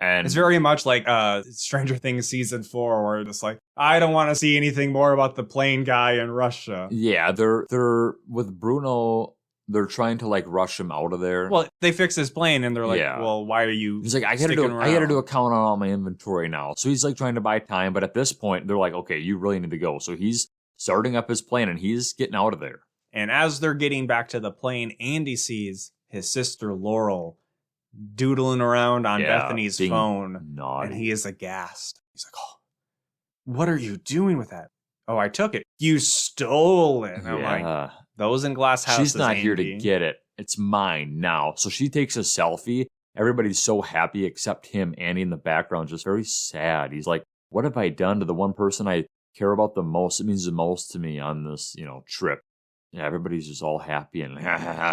And it's very much like Stranger Things season 4, where it's like, I don't want to see anything more about the plane guy in Russia. Yeah, they're with Bruno. They're trying to like rush him out of there. Well, they fix his plane, and they're like, well, why are you? He's like, I gotta do a count on all my inventory now. So he's like trying to buy time, but at this point, they're like, okay, you really need to go. So he's starting up his plane, and he's getting out of there. And as they're getting back to the plane, Andy sees his sister Laurel doodling around on Bethany's phone, and he is aghast. He's like, oh, what are you doing with that? Oh, I took it. You stole it. I'm like, those in glass houses. She's not Andy. Here to get it. It's mine now. So she takes a selfie. Everybody's so happy except him. Andy in the background, just very sad. He's like, what have I done to the one person I care about the most? It means the most to me on this, trip. Yeah, everybody's just all happy and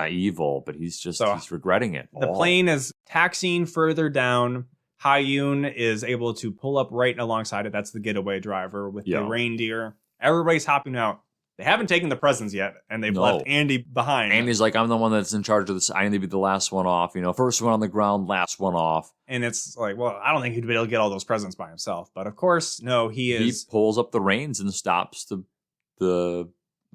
evil, but he's regretting it. The plane is taxiing further down. Hayun is able to pull up right alongside it. That's the getaway driver with the reindeer. Everybody's hopping out. They haven't taken the presents yet, and they've left Andy behind. Andy's like, I'm the one that's in charge of this. I need to be the last one off. First one on the ground, last one off. And it's like, well, I don't think he'd be able to get all those presents by himself. But of course, no, he pulls up the reins and stops the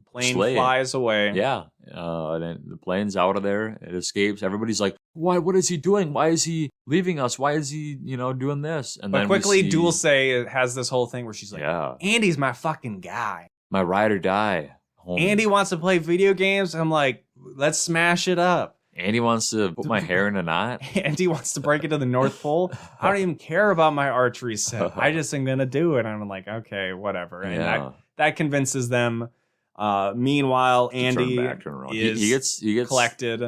plane sleigh. Flies away. Yeah. And the plane's out of there. It escapes. Everybody's like, why? What is he doing? Why is he leaving us? Why is he, doing this? And but then quickly, Dulce has this whole thing where she's like, Andy's my fucking guy. My ride or die. Home. Andy wants to play video games. I'm like, let's smash it up. Andy wants to put my hair in a knot. Andy wants to break it to the North Pole. I don't even care about my archery set. I just am going to do it. And I'm like, okay, whatever. And that convinces them. Meanwhile, Andy is he gets collected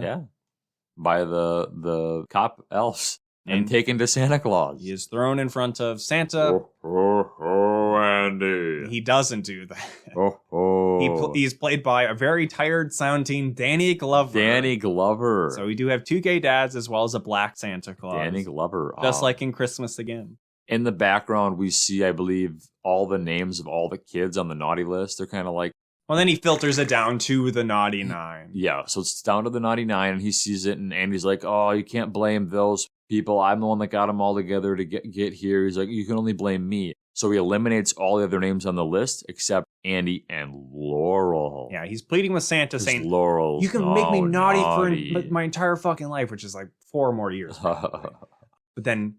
by the cop elves and taken to Santa Claus. He is thrown in front of Santa. Andy. He doesn't do that. He's played by a very tired sounding Danny Glover. So we do have 2 gay dads as well as a black Santa Claus. Danny Glover. Just like in Christmas Again. In the background, we see, I believe, all the names of all the kids on the naughty list. They're kind of like... Well, then he filters it down to the naughty 9. Yeah, so it's down to the naughty 9, and he sees it, and Andy's like, oh, you can't blame those people. I'm the one that got them all together to get here. He's like, you can only blame me. So he eliminates all the other names on the list except Andy and Laurel. Yeah, he's pleading with Santa saying, Laurel, you can make me naughty for my entire fucking life, which is like 4 more years. But then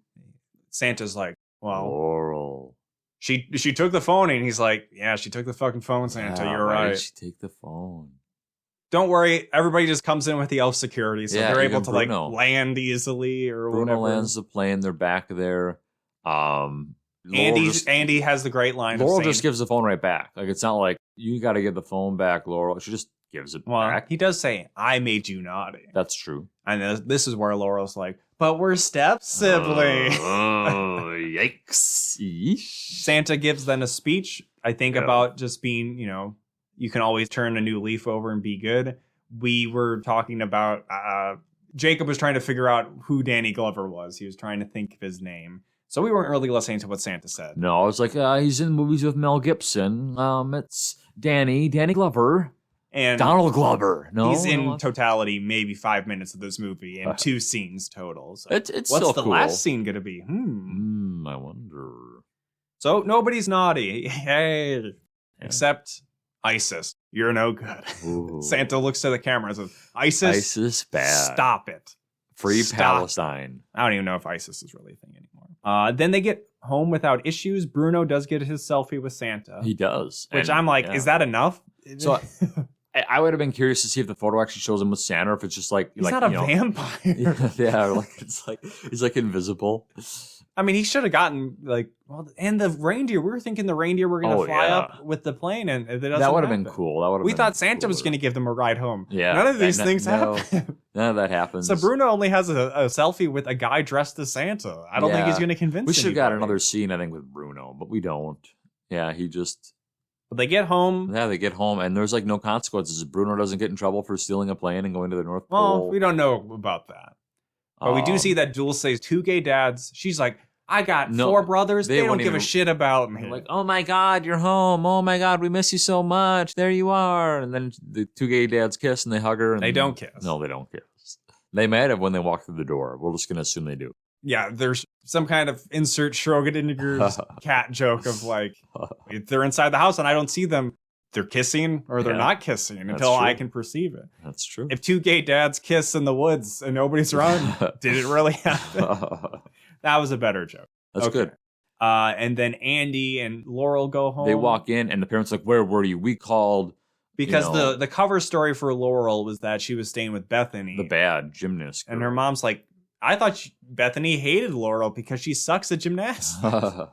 Santa's like, well, Laurel. She took the phone, and he's like, yeah, she took the fucking phone, Santa. You're right. Why did she take the phone? Don't worry, everybody just comes in with the elf security, so they're able to Bruno. Land easily or Bruno whatever. Lands the plane. They're back there. Andy has the great line. Laurel just gives the phone right back. Like, it's not like you got to give the phone back, Laurel. She just gives it back. He does say, "I made you naughty." That's true. And this is where Laurel's like, "But we're step siblings." Yikes! Santa gives them a speech. I think about just being, you can always turn a new leaf over and be good. We were talking about Jacob was trying to figure out who Danny Glover was. He was trying to think of his name. So we weren't really listening to what Santa said. No, I was like, he's in movies with Mel Gibson. It's Danny Glover. And Donald Glover. No, he's in totality maybe 5 minutes of this movie and 2 scenes total. So it's what's still the cool. last scene going to be? I wonder. So nobody's naughty. Hey, except ISIS. You're no good. Santa looks to the camera and says, ISIS bad. Stop it. Free Palestine. I don't even know if ISIS is really a thing anymore. Then they get home without issues. Bruno does get his selfie with Santa. He does. Which I'm like, is that enough? So I would have been curious to see if the photo actually shows him with Santa, or if it's just like... He's not a vampire. Yeah, like it's like he's like invisible. I mean, he should have gotten and the reindeer. We were thinking the reindeer were going to fly up with the plane, and it doesn't that would have been cool. We thought Santa was going to give them a ride home. Yeah, none of these things happen. None of that happens. So Bruno only has a selfie with a guy dressed as Santa. I don't think he's going to convince. We should have got another scene, I think, with Bruno, but we don't. Yeah, he just. But they get home. Yeah, they get home, and there's like no consequences. Bruno doesn't get in trouble for stealing a plane and going to the North Pole. Well, we don't know about that. But we do see that Dulce's 2 gay dads. She's like, I got 4 brothers. They don't give a shit about me. Like, oh my God, you're home. Oh my God, we miss you so much. There you are. And then the 2 gay dads kiss and they hug her. And they don't kiss. No, they don't kiss. They might have when they walk through the door. We're just going to assume they do. Yeah, there's some kind of insert Schrödinger's cat joke of like, if they're inside the house and I don't see them, they're kissing or they're not kissing until I can perceive it. That's true. If 2 gay dads kiss in the woods and nobody's around, did it really happen? That was a better joke. That's good. And then Andy and Laurel go home. They walk in and the parents are like, where were you? We called. Because the cover story for Laurel was that she was staying with Bethany. The bad gymnast girl. And her mom's like, I thought Bethany hated Laurel because she sucks at gymnastics.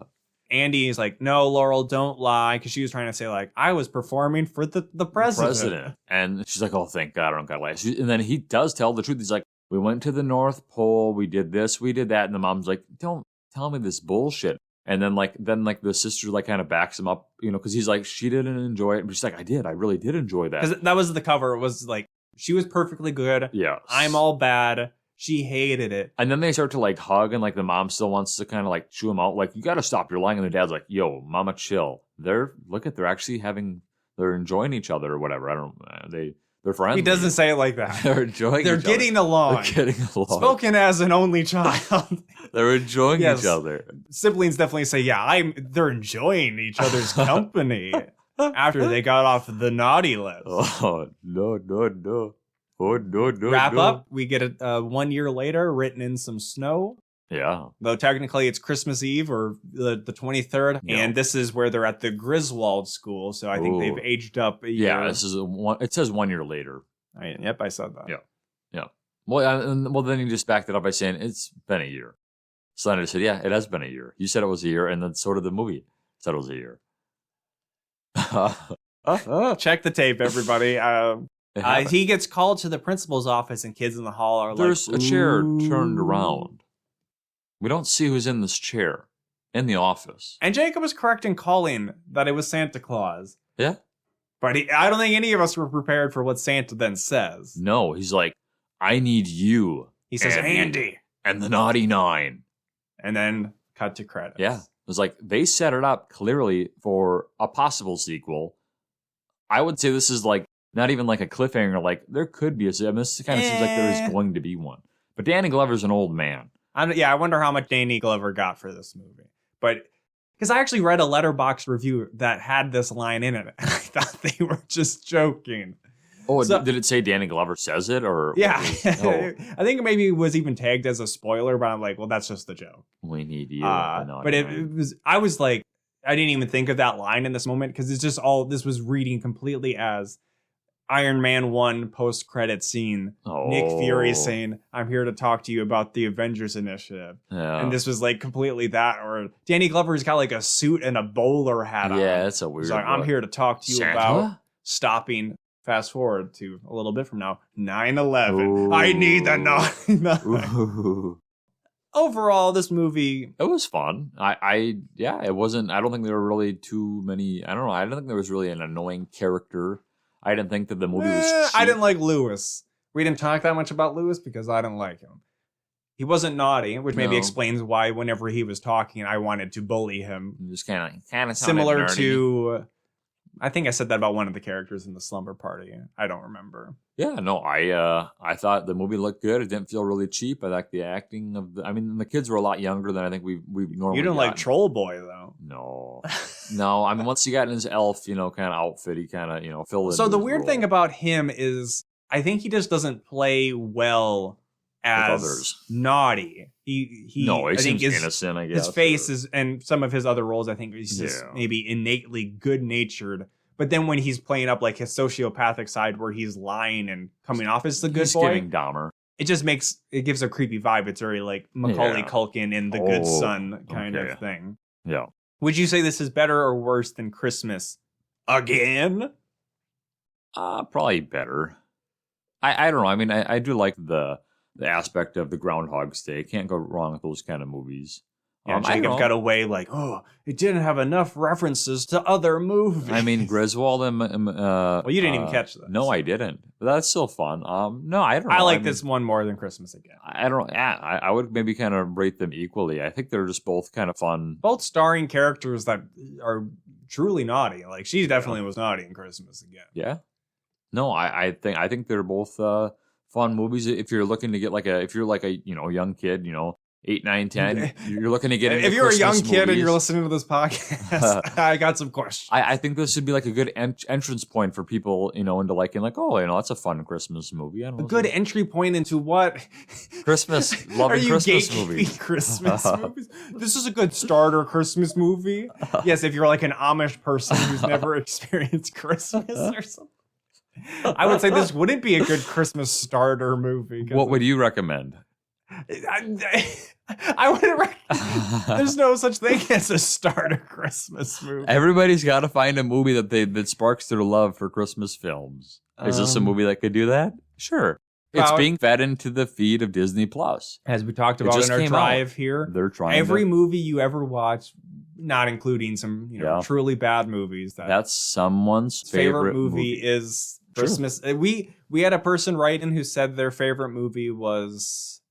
Andy's like, no, Laurel, don't lie. Because she was trying to say, like, I was performing for the president. And she's like, oh, thank God I don't got to lie. And then he does tell the truth. He's like, we went to the North Pole. We did this. We did that. And the mom's like, don't tell me this bullshit. And then the sister like kind of backs him up, because he's like, she didn't enjoy it. But she's like, I did. I really did enjoy that. Because that was the cover. It was like, she was perfectly good. Yeah. I'm all bad. She hated it. And then they start to like hug, and like the mom still wants to kind of like chew him out. Like, you got to stop. You're lying. And the dad's like, yo, mama, chill. They're actually having they're enjoying each other or whatever. I don't. They're friends. He doesn't say it like that. They're enjoying. They're each getting other. along. They're getting along. Spoken as an only child. They're enjoying Yes. each other. Siblings definitely say, yeah, they're enjoying each other's company after they got off the naughty list. Oh no. Oh no. Wrap up. We get a 1 year later, written in some snow. Yeah. Though technically it's Christmas Eve or the 23rd. Yeah. And this is where they're at the Griswold school. So I think they've aged up a year. Yeah. This is it says 1 year later. Yep, I said that. Yeah. Well, then you just backed it up by saying it's been a year. So then I just said, yeah, it has been a year. You said it was a year, and then so did the movie. Said it was a year. Check the tape, everybody. He gets called to the principal's office, and kids in the hall are There's like, a chair "Ooh." turned around. We don't see who's in this chair in the office. And Jacob was correct in calling that it was Santa Claus. Yeah. But I don't think any of us were prepared for what Santa then says. No, he's like, I need you. He says, And- Andy. And the Naughty Nine. And then cut to credits. Yeah. It was like they set it up clearly for a possible sequel. I would say this is like not even like a cliffhanger. Like there could be a. I mean, this kind of seems like there is going to be one. But Danny Glover's an old man. I wonder how much Danny Glover got for this movie. But because I actually read a Letterboxd review that had this line in it. And I thought they were just joking. Oh, So- did it say Danny Glover says it or? Yeah. Oh, I think maybe it was even tagged as a spoiler, but I'm like, well, that's just the joke. we need you. But I was like, I didn't even think of that line in this moment because it's just this was reading completely as Iron Man 1 post-credit scene. Nick Fury saying, I'm here to talk to you about the Avengers Initiative. Yeah. And this was like completely that. Or Danny Glover's got like a suit and a bowler hat on. Yeah, that's a weird. He's like, I'm here to talk to you Santa? about stopping. Fast forward to a little bit from now, 9/11. I need the 9/11. Ooh. Overall, this movie, It was fun. It wasn't. I don't think there were really too many. I don't know. I don't think there was really an annoying character. I didn't think that the movie was. I cheap. didn't like Lewis. We didn't talk that much about Lewis because I didn't like him. He wasn't naughty, which maybe No. explains why whenever he was talking, I wanted to bully him. Just kind of Similar to, I think I said that about one of the characters in the Slumber Party. I don't remember. Yeah, no, I thought the movie looked good. It didn't feel really cheap. I liked the acting of the. I mean, the kids were a lot younger than I think we normally. You didn't like Troll Boy though. No. I mean, once he got in his elf, kind of outfit, he kind of filled in. So the his weird role. thing about him is, I think he just doesn't play well as others. naughty. He I think seems he's innocent. I guess his face is, and some of his other roles, I think he's just Yeah. maybe innately good natured. But then when he's playing up like his sociopathic side, where he's lying and coming off as the good he's boy, giving Dahmer. it just gives a creepy vibe. It's very like Macaulay Yeah. Culkin in The Good Oh, Son kind okay. of thing. Yeah. Would you say this is better or worse than Christmas again? Probably better. I don't know. I mean, I do like the aspect of the Groundhog's Day. Can't go wrong with those kind of movies. Yeah, I Jacob know. got away like, oh, it didn't have enough references to other movies. I mean, Griswold and well, you didn't even catch that. No, I didn't. But that's still fun. No, I don't know. I like mean, this one more than Christmas Again. I don't. Yeah, I would maybe kind of rate them equally. I think they're just both kind of fun. Both starring characters that are truly naughty. Like she definitely was naughty in Christmas Again. Yeah. No, I think they're both fun movies. If you're looking to get if you're like a young kid, 8, 9, 10, you're looking to get into If you're a young Christmas kid and movies. you're listening to this podcast, I got some questions. I think this would be like a good entrance point for people, into liking that's a fun Christmas movie. I don't know. A good entry point into what? Christmas, Are loving you Christmas gatekeeping movies. Christmas movies? This is a good starter Christmas movie. Yes, if you're like an Amish person who's never experienced Christmas or something. I would say this wouldn't be a good Christmas starter movie. What would you recommend? I wouldn't. There's no such thing as a starter Christmas movie. Everybody's got to find a movie that sparks their love for Christmas films. Is this a movie that could do that? Sure. It's Well, being fed into the feed of Disney Plus. As we talked It about just in our came drive here, They're trying every movie you ever watch, not including some Yeah. truly bad movies, that's someone's favorite movie is True. Christmas. We had a person write in who said their favorite movie was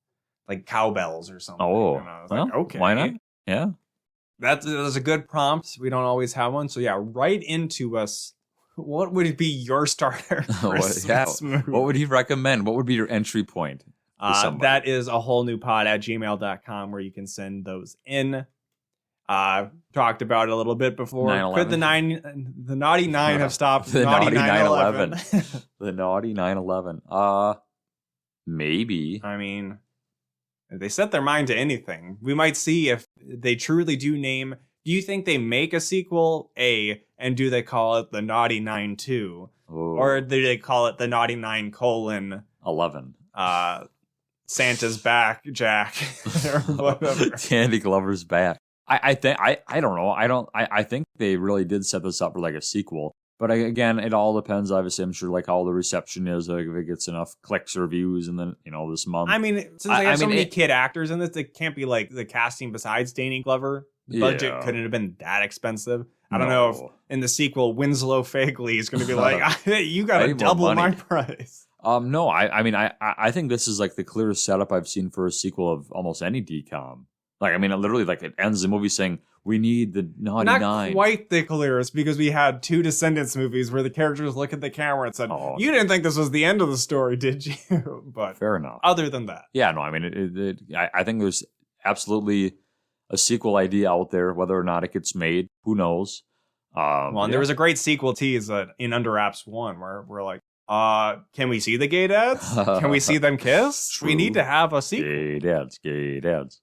like Cowbells or something. Oh, And I was well, like, okay, why not? Yeah. That's a good prompt. We don't always have one, so yeah, write into us what would be your starter Christmas movie? What would you recommend? What would be your entry point? That is a whole new pod at gmail.com where you can send those in. Talked about it a little bit before. 9/11. Could the naughty nine have stopped the naughty 9/11? The naughty 9/11. Maybe. I mean, if they set their mind to anything, we might see if they truly do name. Do you think they make a sequel, and do they call it the Naughty 9-2? Or do they call it the Naughty 9:11? Santa's back, Jack, or whatever. Danny Glover's back. I think I don't know. I think they really did set this up for like a sequel. But again, it all depends. Obviously, I'm sure like how the reception is, like if it gets enough clicks or views, and then this month. I mean, since they have so many kid actors in this, it can't be like the casting besides Danny Glover. The budget couldn't have been that expensive. I don't know if in the sequel Winslow Fagley is going to be like, you got to double my price. No, I think this is like the clearest setup I've seen for a sequel of almost any DCOM. Like, I mean, it literally, like, it ends the movie saying, we need the Naughty Nine. Not quite the clearest, because we had 2 Descendants movies where the characters look at the camera and said, you didn't think this was the end of the story, did you? But fair enough. Other than that. Yeah, no, I mean, I think there's absolutely a sequel idea out there. Whether or not it gets made, who knows? And there was a great sequel tease in Under Wraps 1 where we're like, can we see the gay dads? Can we see them kiss? True. We need to have a sequel. Gay dads.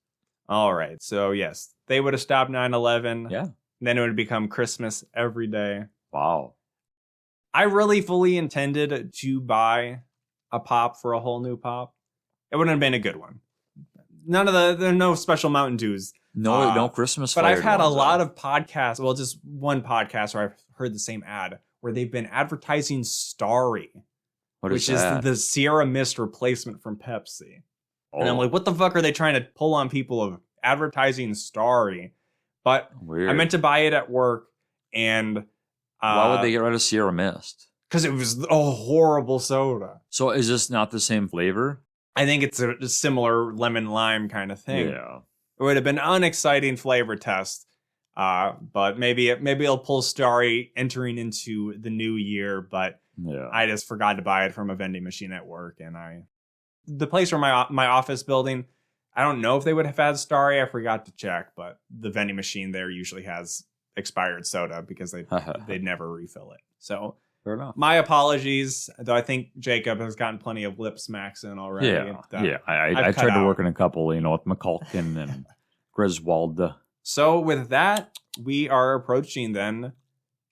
All right. So, yes, they would have stopped 9/11. Yeah. Then it would become Christmas every day. Wow. I really fully intended to buy a pop for a whole new pop. It wouldn't have been a good one. There are no special Mountain Dews. No Christmas. But I've had a lot of podcasts. Well, just one podcast where I've heard the same ad where they've been advertising Starry, which is the Sierra Mist replacement from Pepsi. And I'm like, what the fuck are they trying to pull on people of advertising Starry? But weird. I meant to buy it at work, and why would they get rid of Sierra Mist? Because it was a horrible soda. So is this not the same flavor? I think it's a similar lemon lime kind of thing. Yeah, it would have been an unexciting flavor test. But maybe it'll pull Starry entering into the new year. But I just forgot to buy it from a vending machine at work, and the place where my office building, I don't know if they would have had Starry. I forgot to check, but the vending machine there usually has expired soda because they'd never refill it. So fair enough. My apologies, though I think Jacob has gotten plenty of lip smacks in already. I tried to work in a couple, with McCulkin and Griswold. So with that, we are approaching then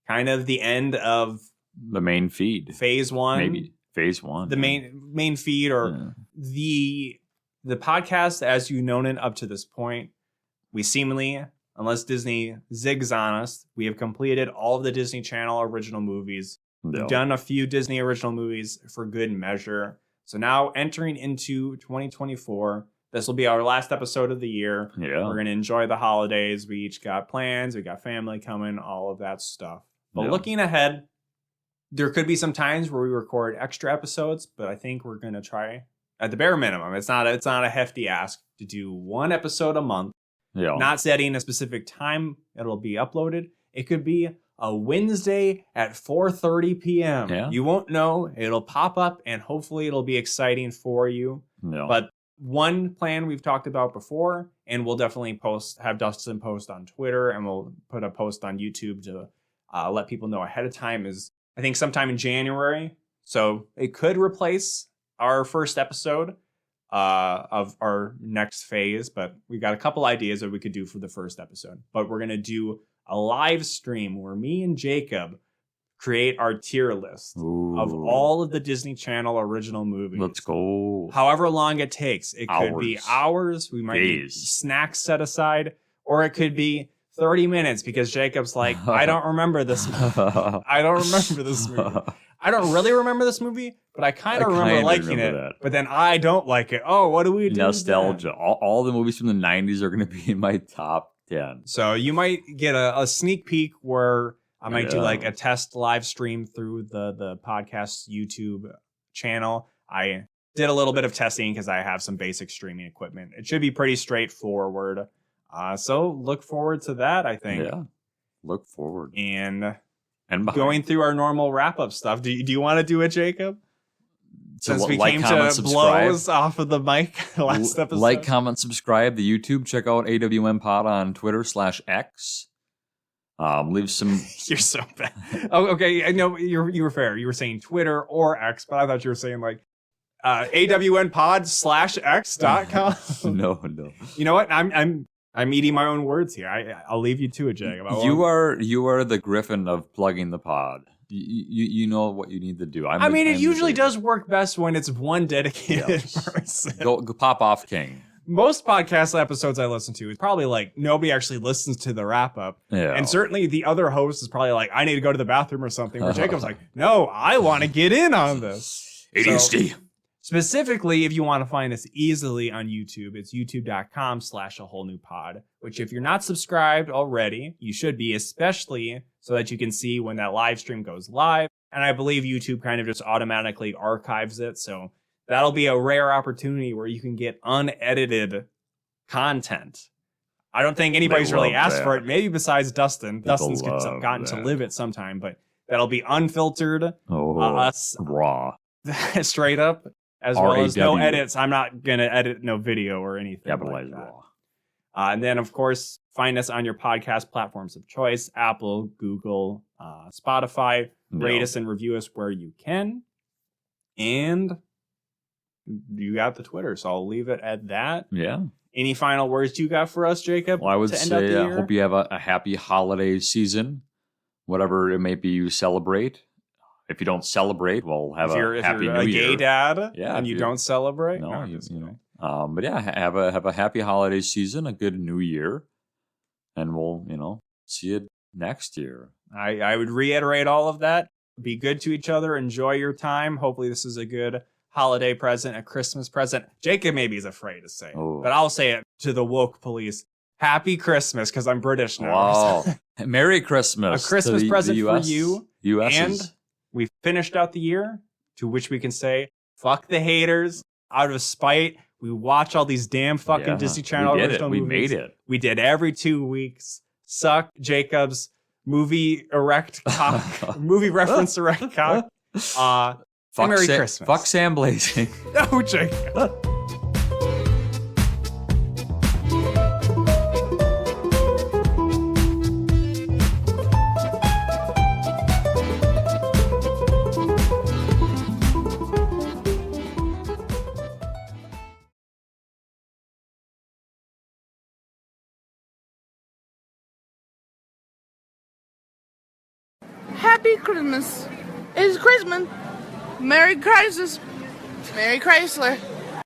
kind of the end of the main feed. Phase 1. Maybe. Phase 1. The main feed, or the podcast as you've known it up to this point. We seemingly, unless Disney zigs on us, we have completed all of the Disney Channel original movies. We've done a few Disney original movies for good measure. So now entering into 2024, this will be our last episode of the year. Yeah. We're going to enjoy the holidays. We each got plans. We got family coming, all of that stuff. But looking ahead, there could be some times where we record extra episodes, but I think we're going to try at the bare minimum. It's not a hefty ask to do one episode a month. Yeah. Not setting a specific time it'll be uploaded. It could be a Wednesday at 4:30 p.m. Yeah. You won't know. It'll pop up, and hopefully it'll be exciting for you. Yeah. But one plan we've talked about before, and we'll definitely have Dustin post on Twitter, and we'll put a post on YouTube to let people know ahead of time, is I think sometime in January. So it could replace our first episode of our next phase, but we've got a couple ideas that we could do for the first episode. But we're going to do a live stream where me and Jacob create our tier list of all of the Disney Channel original movies. Let's go. However long it takes. It could be hours. We might need snacks set aside, or it could be 30 minutes because Jacob's like, I don't remember this movie. I don't remember this movie. I don't really remember this movie, but I kind of remember liking it. That. But then I don't like it. Oh, what do we do? Nostalgia. All the movies from the 90s are going to be in my top 10. So you might get a sneak peek where I might do like a test live stream through the podcast YouTube channel. I did a little bit of testing because I have some basic streaming equipment. It should be pretty straightforward. So look forward to that, I think. Yeah, look forward. And and behind. going through our normal wrap-up stuff. Do you want to do it, Jacob? Since we came comment, to subscribe. Blows off of the mic last episode. Like, comment, subscribe. The YouTube. Check out AWN Pod on Twitter /X. Leave some. You're so bad. Oh, okay. I know you were fair. You were saying Twitter or X, but I thought you were saying like AWNpod/X.com. No. You know what? I'm eating my own words here. I'll leave you to it, Jacob. You are the Griffin of plugging the pod. You know what you need to do. It usually does work best when it's one dedicated person. Go pop off, King. Most podcast episodes I listen to, it's probably like nobody actually listens to the wrap up. Yeah. And certainly the other host is probably like, I need to go to the bathroom or something. Where Jacob's like, no, I want to get in on this. ADHD. So, specifically, if you want to find us easily on YouTube, it's youtube.com/a-whole-new-pod, which if you're not subscribed already, you should be, especially so that you can see when that live stream goes live. And I believe YouTube kind of just automatically archives it. So that'll be a rare opportunity where you can get unedited content. I don't think anybody's really asked for it, maybe besides Dustin. Dustin's gotten to live it sometime, but that'll be unfiltered. Us raw. Straight up. As well as no edits. I'm not going to edit no video or anything like that. And then, of course, find us on your podcast platforms of choice, Apple, Google, Spotify. Rate us and review us where you can. And you got the Twitter, so I'll leave it at that. Yeah. Any final words you got for us, Jacob? Well, I would say I hope you have a happy holiday season, whatever it may be you celebrate. If you don't celebrate, well, have a happy New Year. If you're a gay dad and you don't celebrate, no, you know. But yeah, have a happy holiday season, a good New Year, and we'll see you next year. I would reiterate all of that. Be good to each other. Enjoy your time. Hopefully, this is a good holiday present, a Christmas present. Jacob maybe is afraid to say it, but I'll say it to the woke police. Happy Christmas, because I'm British now. Wow. Merry Christmas. A Christmas present for you. US and we finished out the year, to which we can say, fuck the haters. Out of spite, we watch all these damn fucking Disney Channel original movies. We made it. We did every 2 weeks. Suck Jacob's movie erect cock. Movie reference erect cock. Merry Christmas. Fuck Sam Blazing. No, Jacob. Happy Christmas. It's Christmas. Merry Christmas. Merry Chrysler.